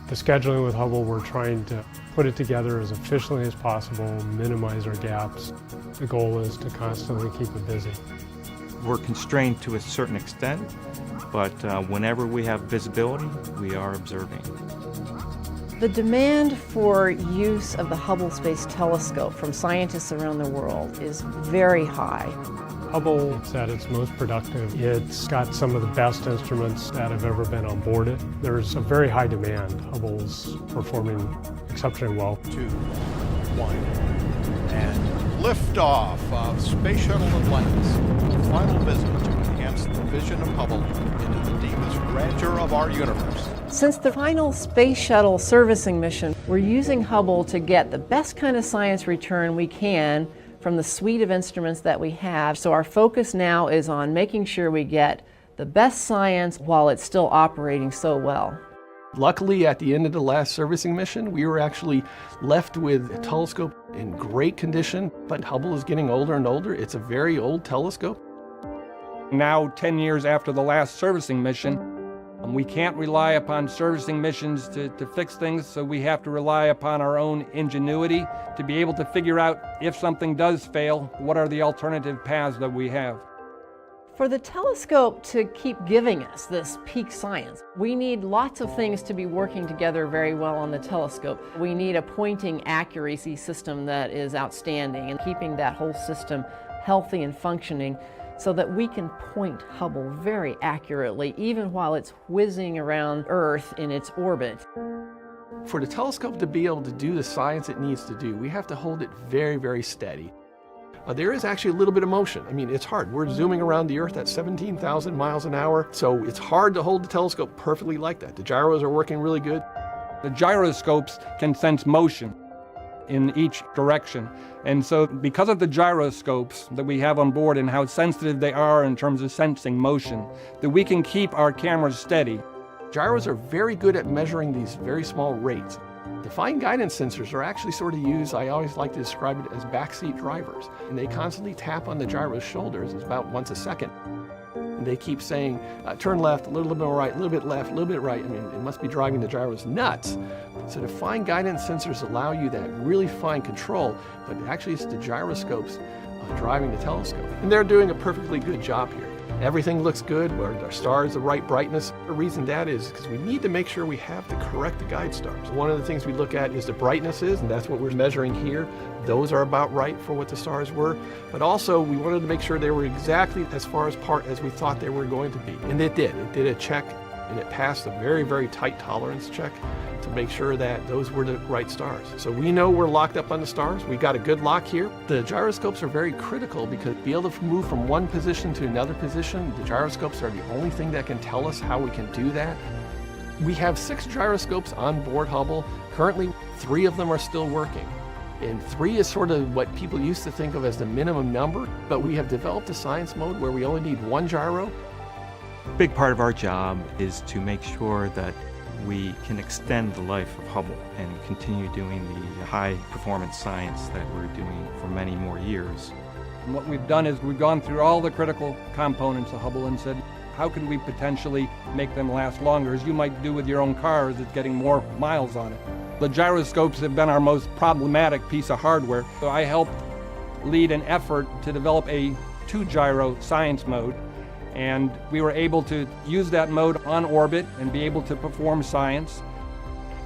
Speaker 15: The scheduling with Hubble, we're trying to put it together as efficiently as possible, minimize our gaps. The goal is to constantly keep it busy.
Speaker 14: We're constrained to a certain extent, but whenever we have visibility, we are observing.
Speaker 10: The demand for use of the Hubble Space Telescope from scientists around the world is very high.
Speaker 15: Hubble is at its most productive. It's got some of the best instruments that have ever been on board it. There's a very high demand. Hubble's performing exceptionally well.
Speaker 16: 2, 1, and liftoff of Space Shuttle Atlantis. The final visit to enhance the vision of Hubble into the deepest grandeur of our universe.
Speaker 10: Since the final Space Shuttle servicing mission, we're using Hubble to get the best kind of science return we can from the suite of instruments that we have. So our focus now is on making sure we get the best science while it's still operating so well.
Speaker 11: Luckily, at the end of the last servicing mission, we were actually left with a telescope in great condition, but Hubble is getting older and older. It's a very old telescope.
Speaker 12: Now, 10 years after the last servicing mission, we can't rely upon servicing missions to fix things, so we have to rely upon our own ingenuity to be able to figure out if something does fail, what are the alternative paths that we have.
Speaker 10: For the telescope to keep giving us this peak science, we need lots of things to be working together very well on the telescope. We need a pointing accuracy system that is outstanding and keeping that whole system healthy and functioning so that we can point Hubble very accurately even while it's whizzing around Earth in its orbit.
Speaker 11: For the telescope to be able to do the science it needs to do, we have to hold it very, very steady. There is actually a little bit of motion. I mean, it's hard. We're zooming around the Earth at 17,000 miles an hour, so it's hard to hold the telescope perfectly like that. The gyros are working really good.
Speaker 12: The gyroscopes can sense motion in each direction. And so because of the gyroscopes that we have on board and how sensitive they are in terms of sensing motion, that we can keep our cameras steady.
Speaker 11: Gyros are very good at measuring these very small rates. The fine guidance sensors are actually sort of used, I always like to describe it as backseat drivers. And they constantly tap on the gyro's shoulders, it's about once a second. And they keep saying, turn left, a little bit more right, a little bit left, a little bit right. I mean, it must be driving the gyros nuts. So the fine guidance sensors allow you that really fine control, but actually it's the gyroscopes driving the telescope. And they're doing a perfectly good job here. Everything looks good, where our star is the right brightness. The reason that is because we need to make sure we have the correct guide stars. One of the things we look at is the brightnesses, and that's what we're measuring here. Those are about right for what the stars were. But also, we wanted to make sure they were exactly as far apart as we thought they were going to be. And it did. It did a check, and it passed a very, very tight tolerance check to make sure that those were the right stars. So we know we're locked up on the stars. We got a good lock here. The gyroscopes are very critical because to be able to move from one position to another position, the gyroscopes are the only thing that can tell us how we can do that. We have 6 gyroscopes on board Hubble. Currently, 3 of them are still working. And 3 is sort of what people used to think of as the minimum number, but we have developed a science mode where we only need 1 gyro.
Speaker 14: A big part of our job is to make sure that we can extend the life of Hubble and continue doing the high performance science that we're doing for many more years.
Speaker 12: And what we've done is we've gone through all the critical components of Hubble and said, how can we potentially make them last longer, as you might do with your own car as it's getting more miles on it. The gyroscopes have been our most problematic piece of hardware, so I helped lead an effort to develop a 2-gyro science mode. And we were able to use that mode on orbit and be able to perform science.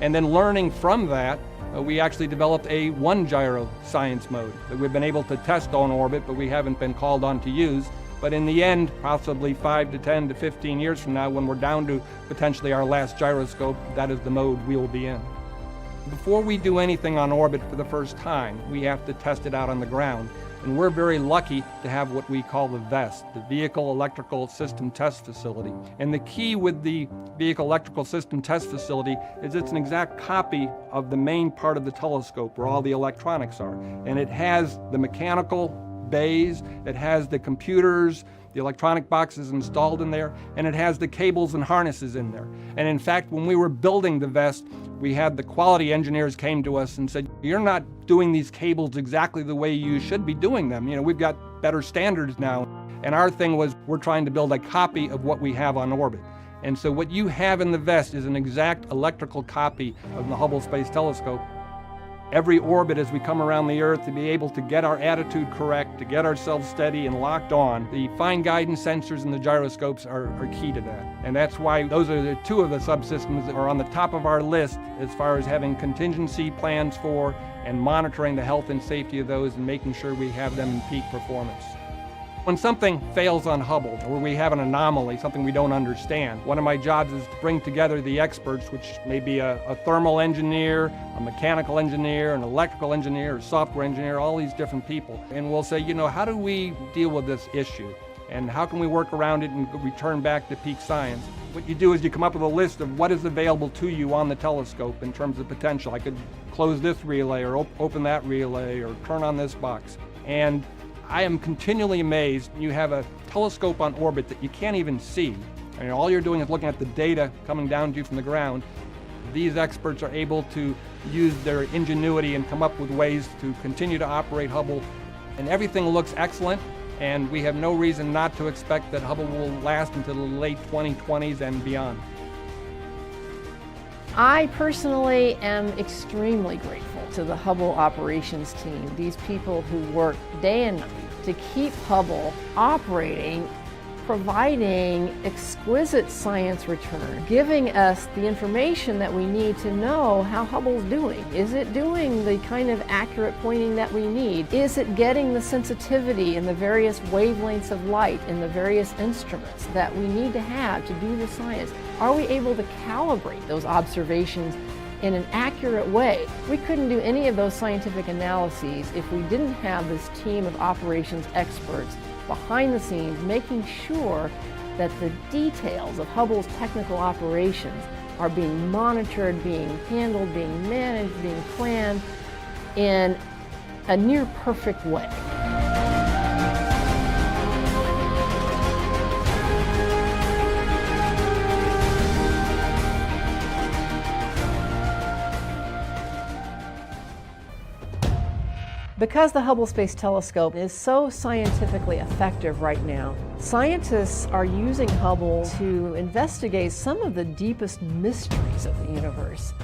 Speaker 12: And then learning from that, we actually developed a 1-gyro science mode that we've been able to test on orbit, but we haven't been called on to use. But in the end, possibly 5 to 10 to 15 years from now, when we're down to potentially our last gyroscope, that is the mode we will be in. Before we do anything on orbit for the first time, we have to test it out on the ground. And we're very lucky to have what we call the VEST, the Vehicle Electrical System Test Facility. And the key with the Vehicle Electrical System Test Facility is it's an exact copy of the main part of the telescope where all the electronics are. And it has the mechanical bays, it has the computers, the electronic boxes installed in there, and it has the cables and harnesses in there. And in fact, when we were building the VEST, we had the quality engineers came to us and said, you're not doing these cables exactly the way you should be doing them. You know, we've got better standards now. And our thing was, we're trying to build a copy of what we have on orbit. And so what you have in the vest is an exact electrical copy of the Hubble Space Telescope. Every orbit as we come around the Earth, to be able to get our attitude correct, to get ourselves steady and locked on, the fine guidance sensors and the gyroscopes are key to that. And that's why those are the two of the subsystems that are on the top of our list as far as having contingency plans for and monitoring the health and safety of those and making sure we have them in peak performance. When something fails on Hubble, or we have an anomaly, something we don't understand, one of my jobs is to bring together the experts, which may be a thermal engineer, a mechanical engineer, an electrical engineer, a software engineer, all these different people. And we'll say, you know, how do we deal with this issue? And how can we work around it and return back to peak science? What you do is you come up with a list of what is available to you on the telescope in terms of potential. I could close this relay or open that relay or turn on this box. And I am continually amazed. You have a telescope on orbit that you can't even see. I mean, all you're doing is looking at the data coming down to you from the ground. These experts are able to use their ingenuity and come up with ways to continue to operate Hubble. And everything looks excellent, and we have no reason not to expect that Hubble will last until the late 2020s and beyond.
Speaker 10: I personally am extremely grateful to the Hubble operations team, these people who work day and night to keep Hubble operating, providing exquisite science return, giving us the information that we need to know how Hubble's doing. Is it doing the kind of accurate pointing that we need? Is it getting the sensitivity in the various wavelengths of light in the various instruments that we need to have to do the science? Are we able to calibrate those observations in an accurate way? We couldn't do any of those scientific analyses if we didn't have this team of operations experts behind the scenes making sure that the details of Hubble's technical operations are being monitored, being handled, being managed, being planned in a near perfect way. Because the Hubble Space Telescope is so scientifically effective right now, scientists are using Hubble to investigate some of the deepest mysteries of the universe.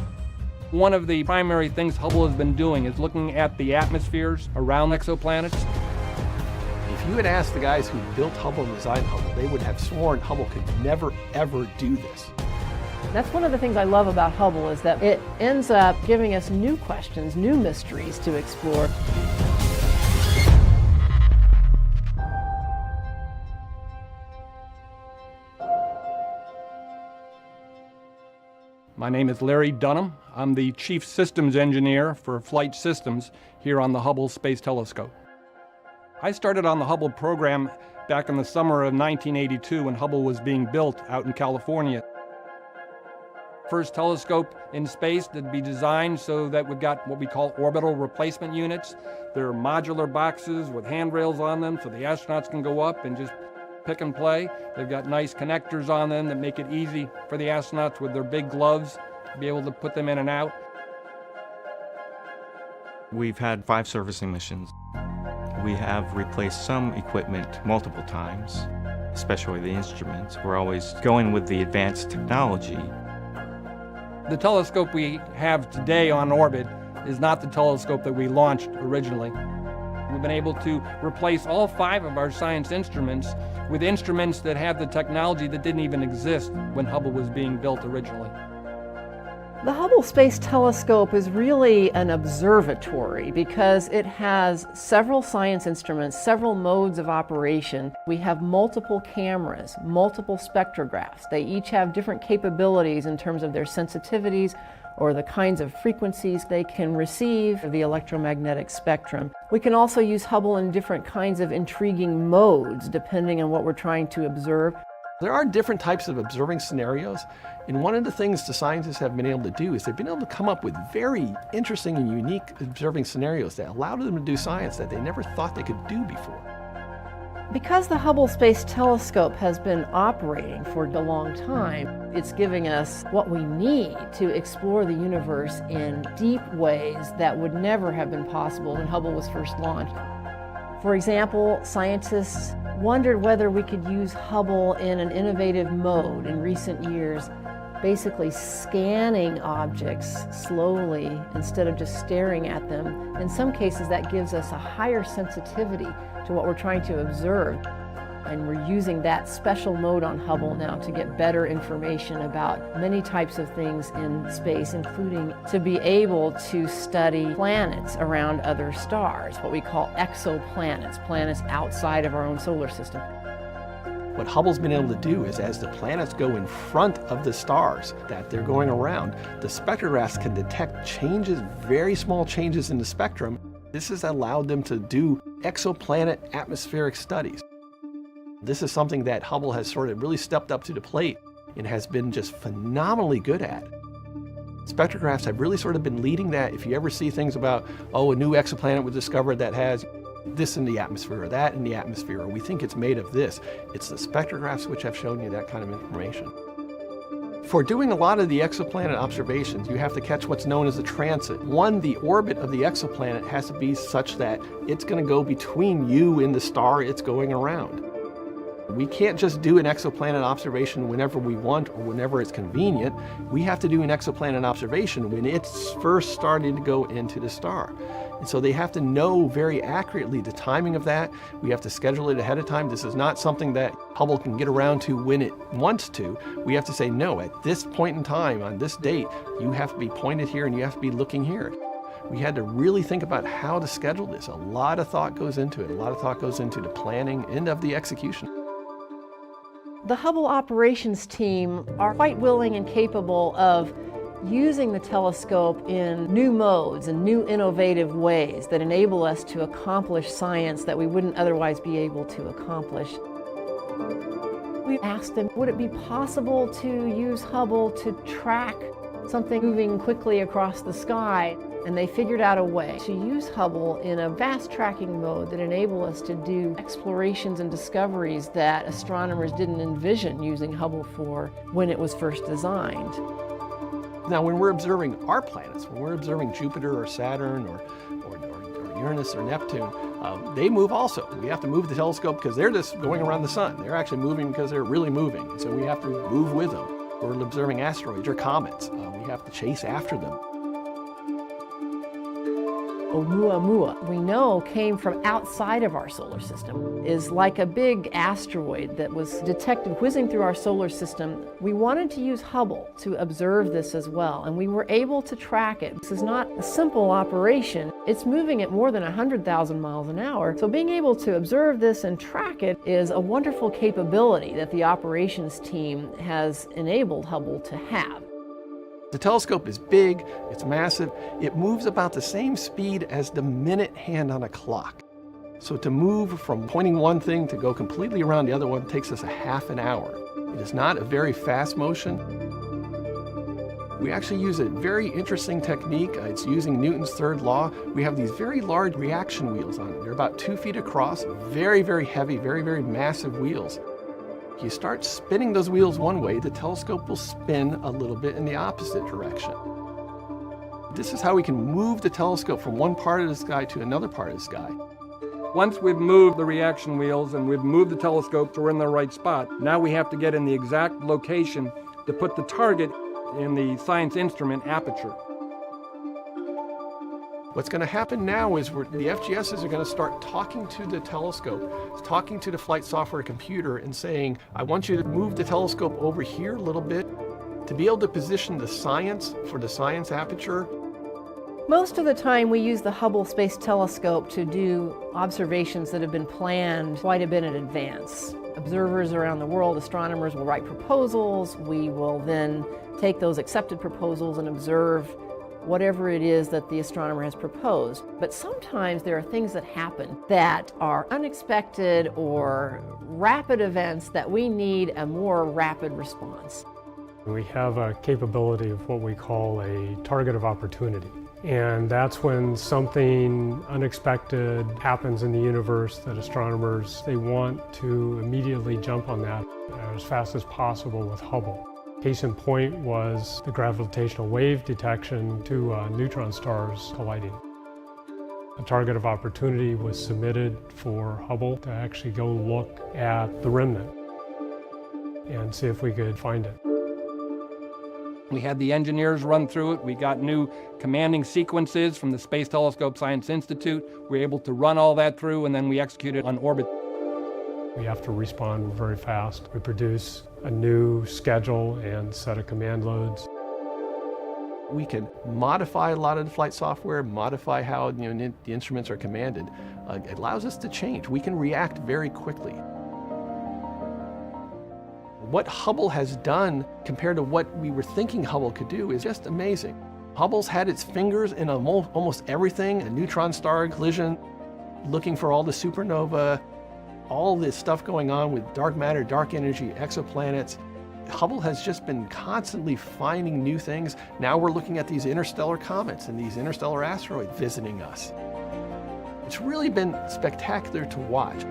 Speaker 12: One of the primary things Hubble has been doing is looking at the atmospheres around exoplanets.
Speaker 11: If you had asked the guys who built Hubble and designed Hubble, they would have sworn Hubble could never, ever do this.
Speaker 10: That's one of the things I love about Hubble, is that it ends up giving us new questions, new mysteries to explore.
Speaker 12: My name is Larry Dunham. I'm the Chief Systems Engineer for Flight Systems here on the Hubble Space Telescope. I started on the Hubble program back in the summer of 1982 when Hubble was being built out in California. First telescope in space to be designed so that we've got what we call orbital replacement units. They're modular boxes with handrails on them so the astronauts can go up and just pick and play. They've got nice connectors on them that make it easy for the astronauts with their big gloves to be able to put them in and out.
Speaker 14: We've had 5 servicing missions. We have replaced some equipment multiple times, especially the instruments. We're always going with the advanced technology.
Speaker 12: The telescope we have today on orbit is not the telescope that we launched originally. We've been able to replace all 5 of our science instruments with instruments that have the technology that didn't even exist when Hubble was being built originally.
Speaker 10: The Hubble Space Telescope is really an observatory because it has several science instruments, several modes of operation. We have multiple cameras, multiple spectrographs. They each have different capabilities in terms of their sensitivities or the kinds of frequencies they can receive the electromagnetic spectrum. We can also use Hubble in different kinds of intriguing modes depending on what we're trying to observe.
Speaker 11: There are different types of observing scenarios, and one of the things the scientists have been able to do is they've been able to come up with very interesting and unique observing scenarios that allow them to do science that they never thought they could do before.
Speaker 10: Because the Hubble Space Telescope has been operating for a long time, it's giving us what we need to explore the universe in deep ways that would never have been possible when Hubble was first launched. For example, scientists wondered whether we could use Hubble in an innovative mode in recent years, basically scanning objects slowly instead of just staring at them. In some cases, that gives us a higher sensitivity to what we're trying to observe. And we're using that special mode on Hubble now to get better information about many types of things in space, including to be able to study planets around other stars, what we call exoplanets, planets outside of our own solar system.
Speaker 11: What Hubble's been able to do is, as the planets go in front of the stars that they're going around, the spectrographs can detect changes, very small changes in the spectrum. This has allowed them to do exoplanet atmospheric studies. This is something that Hubble has sort of really stepped up to the plate and has been just phenomenally good at. Spectrographs have really sort of been leading that. If you ever see things about, oh, a new exoplanet was discovered that has this in the atmosphere or that in the atmosphere, or we think it's made of this, it's the spectrographs which have shown you that kind of information. For doing a lot of the exoplanet observations, you have to catch what's known as a transit. One, the orbit of the exoplanet has to be such that it's going to go between you and the star it's going around. We can't just do an exoplanet observation whenever we want or whenever it's convenient. We have to do an exoplanet observation when it's first starting to go into the star. And so they have to know very accurately the timing of that. We have to schedule it ahead of time. This is not something that Hubble can get around to when it wants to. We have to say, no, at this point in time, on this date, you have to be pointed here and you have to be looking here. We had to really think about how to schedule this. A lot of thought goes into it. A lot of thought goes into the planning and of the execution.
Speaker 10: The Hubble operations team are quite willing and capable of using the telescope in new modes and new innovative ways that enable us to accomplish science that we wouldn't otherwise be able to accomplish. We asked them, would it be possible to use Hubble to track something moving quickly across the sky? And they figured out a way to use Hubble in a vast tracking mode that enable us to do explorations and discoveries that astronomers didn't envision using Hubble for when it was first designed.
Speaker 11: Now, when we're observing our planets, when we're observing Jupiter or Saturn or Uranus or Neptune, they move also. We have to move the telescope because they're just going around the sun. They're actually moving because they're really moving. And so we have to move with them. We're observing asteroids or comets. We have to chase after them.
Speaker 10: Oumuamua, we know came from outside of our solar system, is like a big asteroid that was detected whizzing through our solar system. We wanted to use Hubble to observe this as well, and we were able to track it. This is not a simple operation. It's moving at more than 100,000 miles an hour, so being able to observe this and track it is a wonderful capability that the operations team has enabled Hubble to have.
Speaker 11: The telescope is big, it's massive, it moves about the same speed as the minute hand on a clock. So to move from pointing one thing to go completely around the other one takes us a half an hour. It is not a very fast motion. We actually use a very interesting technique. It's using Newton's third law. We have these very large reaction wheels on it. They're about 2 feet across, very, very heavy, very, very massive wheels. You start spinning those wheels one way, the telescope will spin a little bit in the opposite direction. This is how we can move the telescope from one part of the sky to another part of the sky.
Speaker 12: Once we've moved the reaction wheels and we've moved the telescope so we're in the right spot, now we have to get in the exact location to put the target in the science instrument aperture.
Speaker 11: What's going to happen now is the FGSs are going to start talking to the telescope, talking to the flight software computer and saying, I want you to move the telescope over here a little bit to be able to position the science for the science aperture.
Speaker 10: Most of the time we use the Hubble Space Telescope to do observations that have been planned quite a bit in advance. Observers around the world, astronomers will write proposals. We will then take those accepted proposals and observe whatever it is that the astronomer has proposed. But sometimes there are things that happen that are unexpected or rapid events that we need a more rapid response.
Speaker 15: We have a capability of what we call a target of opportunity. And that's when something unexpected happens in the universe that astronomers, they want to immediately jump on that as fast as possible with Hubble. Case in point was the gravitational wave detection to neutron stars colliding. A target of opportunity was submitted for Hubble to actually go look at the remnant and see if we could find it.
Speaker 12: We had the engineers run through it. We got new commanding sequences from the Space Telescope Science Institute. We were able to run all that through, and then we executed on orbit.
Speaker 15: We have to respond very fast. We produce a new schedule and set of command loads.
Speaker 11: We can modify a lot of the flight software, modify how the instruments are commanded. It allows us to change. We can react very quickly. What Hubble has done compared to what we were thinking Hubble could do is just amazing. Hubble's had its fingers in almost everything, a neutron star collision, looking for all the supernova, all this stuff going on with dark matter, dark energy, exoplanets. Hubble has just been constantly finding new things. Now we're looking at these interstellar comets and these interstellar asteroids visiting us. It's really been spectacular to watch.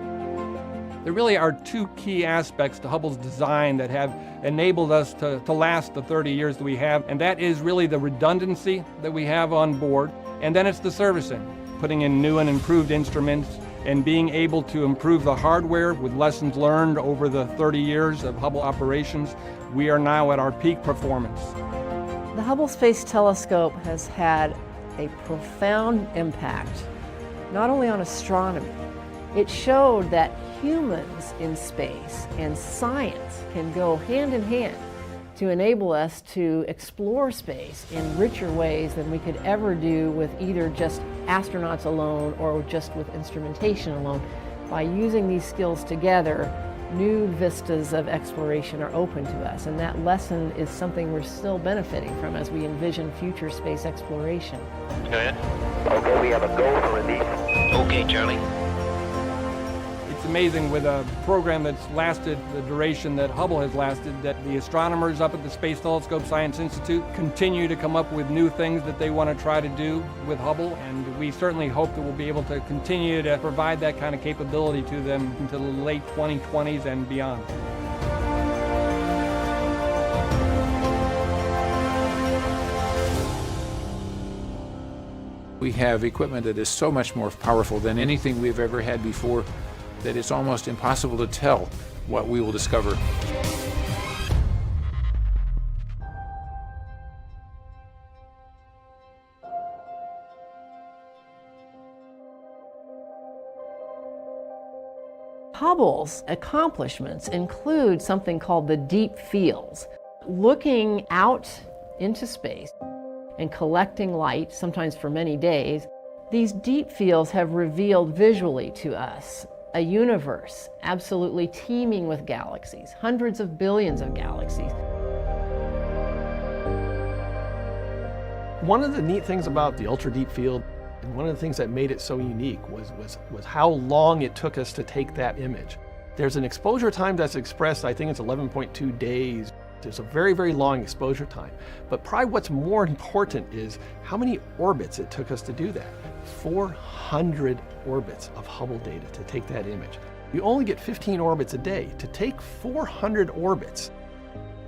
Speaker 12: There really are two key aspects to Hubble's design that have enabled us to last the 30 years that we have, and that is really the redundancy that we have on board, and then it's the servicing, putting in new and improved instruments, and being able to improve the hardware with lessons learned over the 30 years of Hubble operations. We are now at our peak performance.
Speaker 10: The Hubble Space Telescope has had a profound impact, not only on astronomy. It showed that humans in space and science can go hand in hand to enable us to explore space in richer ways than we could ever do with either just astronauts alone or just with instrumentation alone. By using these skills together, new vistas of exploration are open to us, and that lesson is something we're still benefiting from as we envision future space exploration.
Speaker 17: Go ahead. Okay, we have a go for release. Okay, Charlie.
Speaker 12: It's amazing with a program that's lasted the duration that Hubble has lasted, that the astronomers up at the Space Telescope Science Institute continue to come up with new things that they want to try to do with Hubble, and we certainly hope that we'll be able to continue to provide that kind of capability to them into the late 2020s and beyond.
Speaker 18: We have equipment that is so much more powerful than anything we've ever had before that it's almost impossible to tell what we will discover.
Speaker 10: Hubble's accomplishments include something called the deep fields, looking out into space and collecting light, sometimes for many days. These deep fields have revealed visually to us a universe absolutely teeming with galaxies, hundreds of billions of galaxies.
Speaker 11: One of the neat things about the ultra deep field, and one of the things that made it so unique was how long it took us to take that image. There's an exposure time that's expressed, I think it's 11.2 days. There's a very, very long exposure time. But probably what's more important is how many orbits it took us to do that. 400 orbits of Hubble data to take that image. You only get 15 orbits a day. To take 400 orbits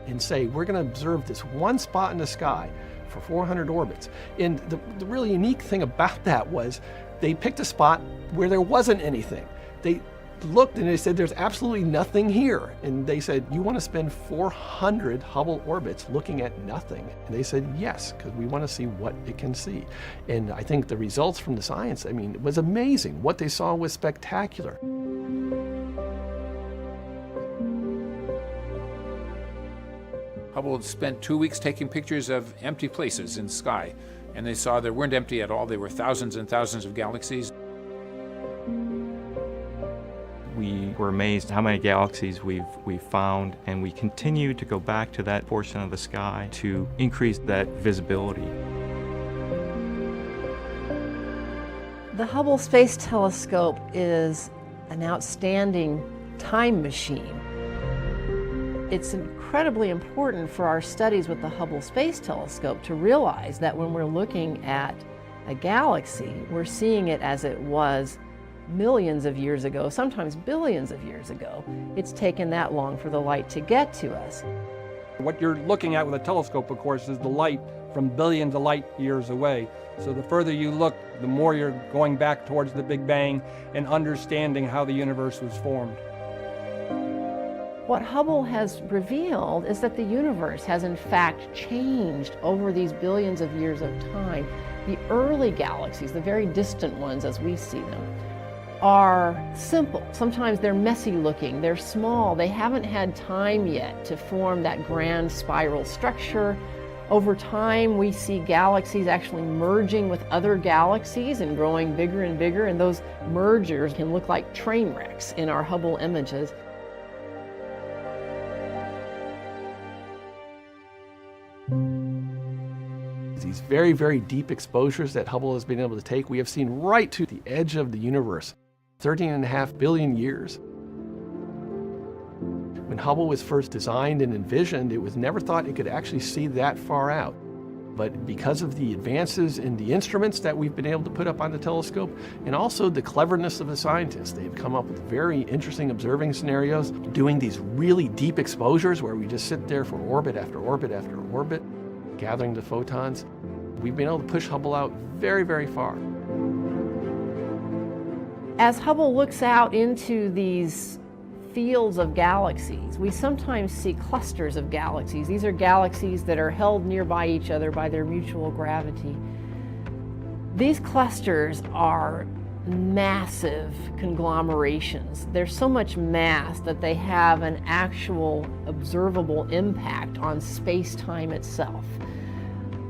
Speaker 11: and say, we're going to observe this one spot in the sky for 400 orbits. And the really unique thing about that was they picked a spot where there wasn't anything. They looked and they said, there's absolutely nothing here. And they said, you want to spend 400 Hubble orbits looking at nothing? And they said, yes, because we want to see what it can see. And I think the results from the science, I mean, it was amazing. What they saw was spectacular.
Speaker 18: Hubble had spent 2 weeks taking pictures of empty places in the sky, and they saw they weren't empty at all. They were thousands and thousands of galaxies.
Speaker 14: We were amazed how many galaxies we've found, and we continue to go back to that portion of the sky to increase that visibility.
Speaker 10: The Hubble Space Telescope is an outstanding time machine. It's incredibly important for our studies with the Hubble Space Telescope to realize that when we're looking at a galaxy, we're seeing it as it was millions of years ago, sometimes billions of years ago. It's taken that long for the light to get to us.
Speaker 12: What you're looking at with a telescope, of course, is the light from billions of light years away. So the further you look, the more you're going back towards the Big Bang and understanding how the universe was formed.
Speaker 10: What Hubble has revealed is that the universe has in fact changed over these billions of years of time. The early galaxies, the very distant ones as we see them, are simple. Sometimes they're messy looking, they're small, they haven't had time yet to form that grand spiral structure. Over time, we see galaxies actually merging with other galaxies and growing bigger and bigger, and those mergers can look like train wrecks in our Hubble images.
Speaker 11: These very, very deep exposures that Hubble has been able to take, we have seen right to the edge of the universe, 13.5 billion years. When Hubble was first designed and envisioned, it was never thought it could actually see that far out. But because of the advances in the instruments that we've been able to put up on the telescope, and also the cleverness of the scientists, they've come up with very interesting observing scenarios, doing these really deep exposures where we just sit there for orbit after orbit after orbit, gathering the photons. We've been able to push Hubble out very, very far.
Speaker 10: As Hubble looks out into these fields of galaxies, we sometimes see clusters of galaxies. These are galaxies that are held nearby each other by their mutual gravity. These clusters are massive conglomerations. There's so much mass that they have an actual observable impact on space-time itself.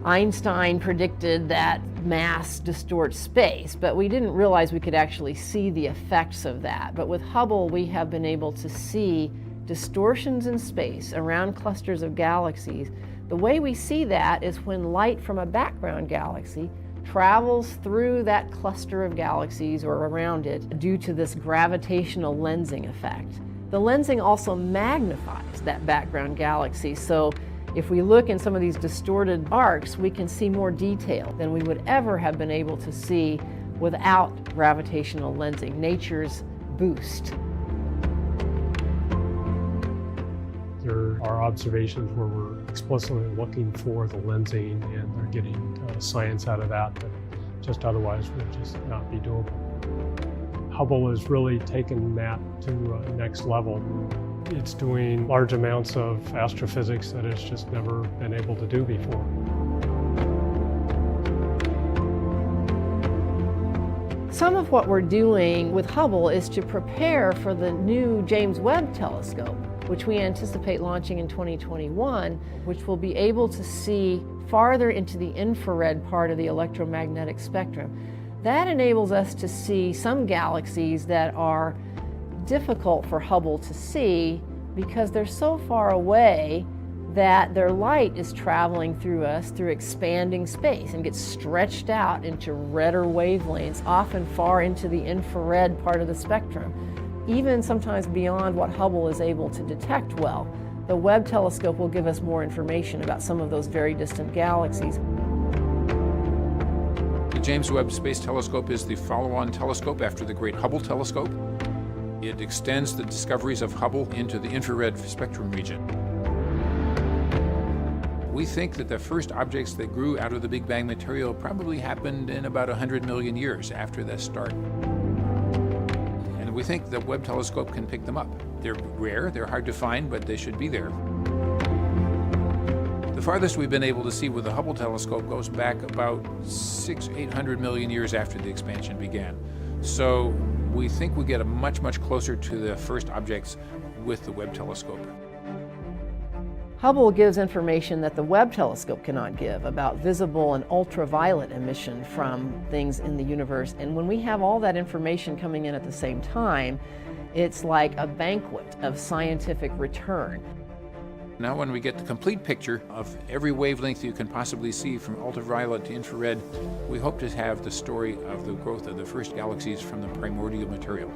Speaker 10: Einstein predicted that mass distorts space, but we didn't realize we could actually see the effects of that. But with Hubble, we have been able to see distortions in space around clusters of galaxies. The way we see that is when light from a background galaxy travels through that cluster of galaxies or around it due to this gravitational lensing effect. The lensing also magnifies that background galaxy, so if we look in some of these distorted arcs, we can see more detail than we would ever have been able to see without gravitational lensing, nature's boost.
Speaker 15: There are observations where we're explicitly looking for the lensing, and they're getting science out of that just otherwise would just not be doable. Hubble has really taken that to a next level. It's doing large amounts of astrophysics that it's just never been able to do before.
Speaker 10: Some of what we're doing with Hubble is to prepare for the new James Webb Telescope, which we anticipate launching in 2021, which will be able to see farther into the infrared part of the electromagnetic spectrum. That enables us to see some galaxies that are difficult for Hubble to see because they're so far away that their light is traveling through us through expanding space and gets stretched out into redder wavelengths, often far into the infrared part of the spectrum, even sometimes beyond what Hubble is able to detect well. The Webb telescope will give us more information about some of those very distant galaxies.
Speaker 18: The James Webb Space Telescope is the follow-on telescope after the Great Hubble Telescope. It extends the discoveries of Hubble into the infrared spectrum region. We think that the first objects that grew out of the Big Bang material probably happened in about 100 million years after that start. And we think the Webb telescope can pick them up. They're rare, they're hard to find, but they should be there. The farthest we've been able to see with the Hubble telescope goes back about 800 million years after the expansion began. So we think we get much closer to the first objects with the Webb telescope.
Speaker 10: Hubble gives information that the Webb telescope cannot give about visible and ultraviolet emission from things in the universe. And when we have all that information coming in at the same time, it's like a banquet of scientific return.
Speaker 18: Now when we get the complete picture of every wavelength you can possibly see from ultraviolet to infrared, we hope to have the story of the growth of the first galaxies from the primordial material.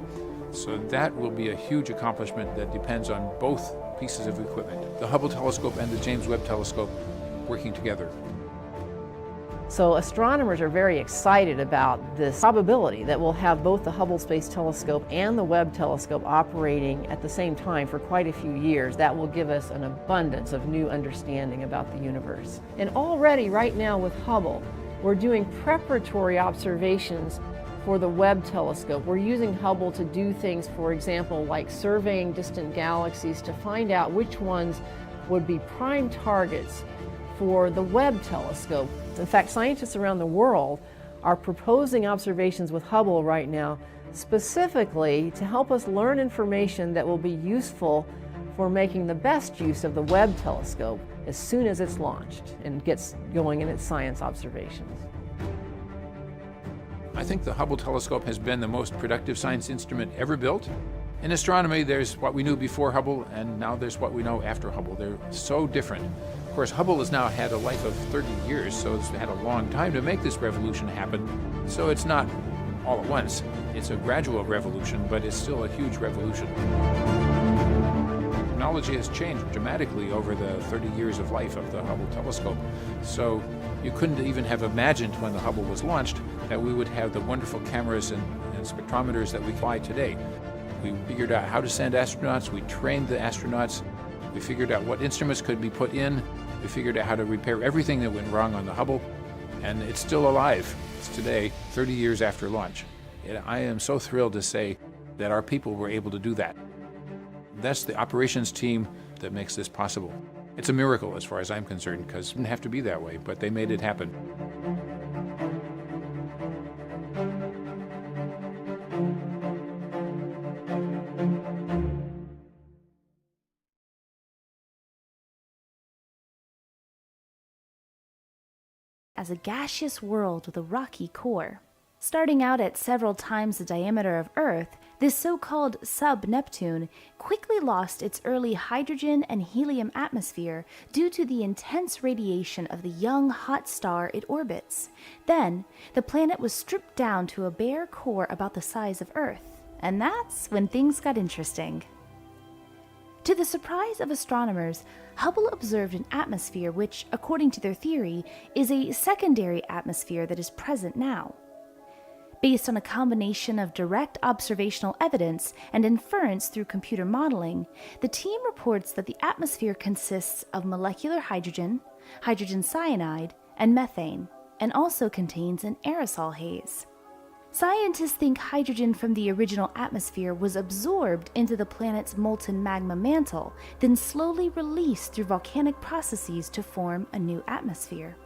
Speaker 18: So that will be a huge accomplishment that depends on both pieces of equipment, the Hubble telescope and the James Webb telescope working together.
Speaker 10: So astronomers are very excited about this probability that we'll have both the Hubble Space Telescope and the Webb Telescope operating at the same time for quite a few years. That will give us an abundance of new understanding about the universe. And already right now with Hubble, we're doing preparatory observations for the Webb Telescope. We're using Hubble to do things, for example, like surveying distant galaxies to find out which ones would be prime targets for the Webb Telescope. In fact, scientists around the world are proposing observations with Hubble right now specifically to help us learn information that will be useful for making the best use of the Webb Telescope as soon as it's launched and gets going in its science observations.
Speaker 18: I think the Hubble telescope has been the most productive science instrument ever built. In astronomy, there's what we knew before Hubble, and now there's what we know after Hubble. They're so different. Of course, Hubble has now had a life of 30 years, so it's had a long time to make this revolution happen. So it's not all at once. It's a gradual revolution, but it's still a huge revolution. Technology has changed dramatically over the 30 years of life of the Hubble telescope. So you couldn't even have imagined when the Hubble was launched that we would have the wonderful cameras and spectrometers that we fly today. We figured out how to send astronauts, we trained the astronauts, we figured out what instruments could be put in, we figured out how to repair everything that went wrong on the Hubble, and it's still alive. It's today, 30 years after launch. And I am so thrilled to say that our people were able to do that. That's the operations team that makes this possible. It's a miracle as far as I'm concerned, because it didn't have to be that way, but they made it happen.
Speaker 5: As a gaseous world with a rocky core. Starting out at several times the diameter of Earth, this so-called sub-Neptune quickly lost its early hydrogen and helium atmosphere due to the intense radiation of the young hot star it orbits. Then, the planet was stripped down to a bare core about the size of Earth, and that's when things got interesting. To the surprise of astronomers, Hubble observed an atmosphere which, according to their theory, is a secondary atmosphere that is present now. Based on a combination of direct observational evidence and inference through computer modeling, the team reports that the atmosphere consists of molecular hydrogen, hydrogen cyanide, and methane, and also contains an aerosol haze. Scientists think hydrogen from the original atmosphere was absorbed into the planet's molten magma mantle, then slowly released through volcanic processes to form a new atmosphere.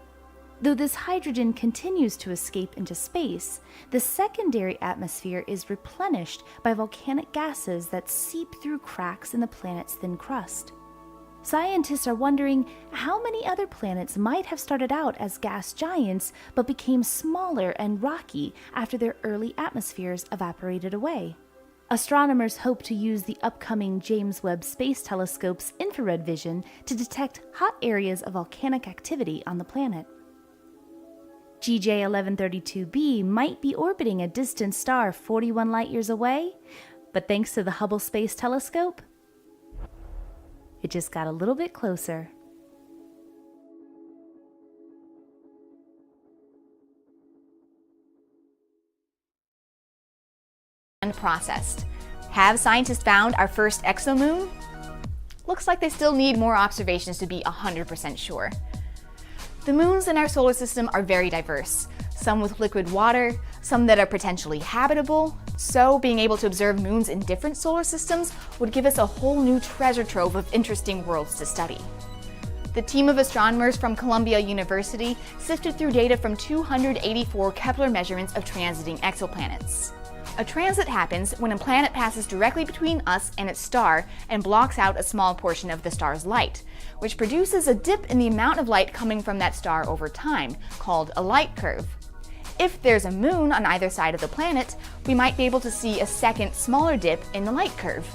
Speaker 5: Though this hydrogen continues to escape into space, the secondary atmosphere is replenished by volcanic gases that seep through cracks in the planet's thin crust. Scientists are wondering how many other planets might have started out as gas giants but became smaller and rocky after their early atmospheres evaporated away. Astronomers hope to use the upcoming James Webb Space Telescope's infrared vision to detect hot areas of volcanic activity on the planet. GJ 1132b might be orbiting a distant star 41 light-years away, but thanks to the Hubble Space Telescope, it just got a little bit closer. And processed. Have scientists found our first exomoon? Looks like they still need more observations to be 100% sure. The moons in our solar system are very diverse, some with liquid water, some that are potentially habitable, so being able to observe moons in different solar systems would give us a whole new treasure trove of interesting worlds to study. The team of astronomers from Columbia University sifted through data from 284 Kepler measurements of transiting exoplanets. A transit happens when a planet passes directly between us and its star and blocks out a small portion of the star's light, which produces a dip in the amount of light coming from that star over time, called a light curve. If there's a moon on either side of the planet, we might be able to see a second, smaller dip in the light curve.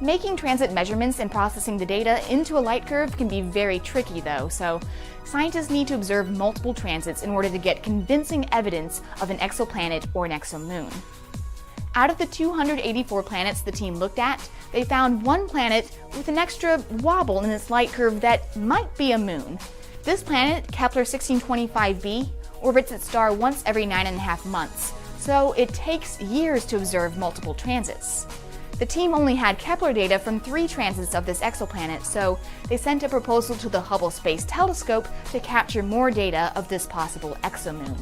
Speaker 5: Making transit measurements and processing the data into a light curve can be very tricky though, so scientists need to observe multiple transits in order to get convincing evidence of an exoplanet or an exomoon. Out of the 284 planets the team looked at, they found one planet with an extra wobble in its light curve that might be a moon. This planet, Kepler 1625b, orbits its star once every 9.5 months, so it takes years to observe multiple transits. The team only had Kepler data from 3 transits of this exoplanet, so they sent a proposal to the Hubble Space Telescope to capture more data of this possible exomoon.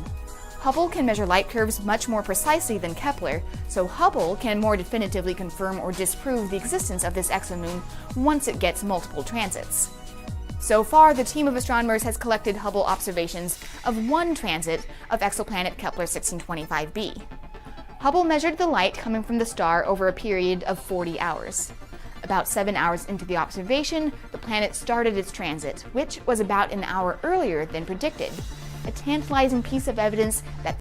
Speaker 5: Hubble can measure light curves much more precisely than Kepler, so Hubble can more definitively confirm or disprove the existence of this exomoon once it gets multiple transits. So far, the team of astronomers has collected Hubble observations of 1 transit of exoplanet Kepler 1625b. Hubble measured the light coming from the star over a period of 40 hours. About 7 hours into the observation, the planet started its transit, which was about an hour earlier than predicted. A tantalizing piece of evidence that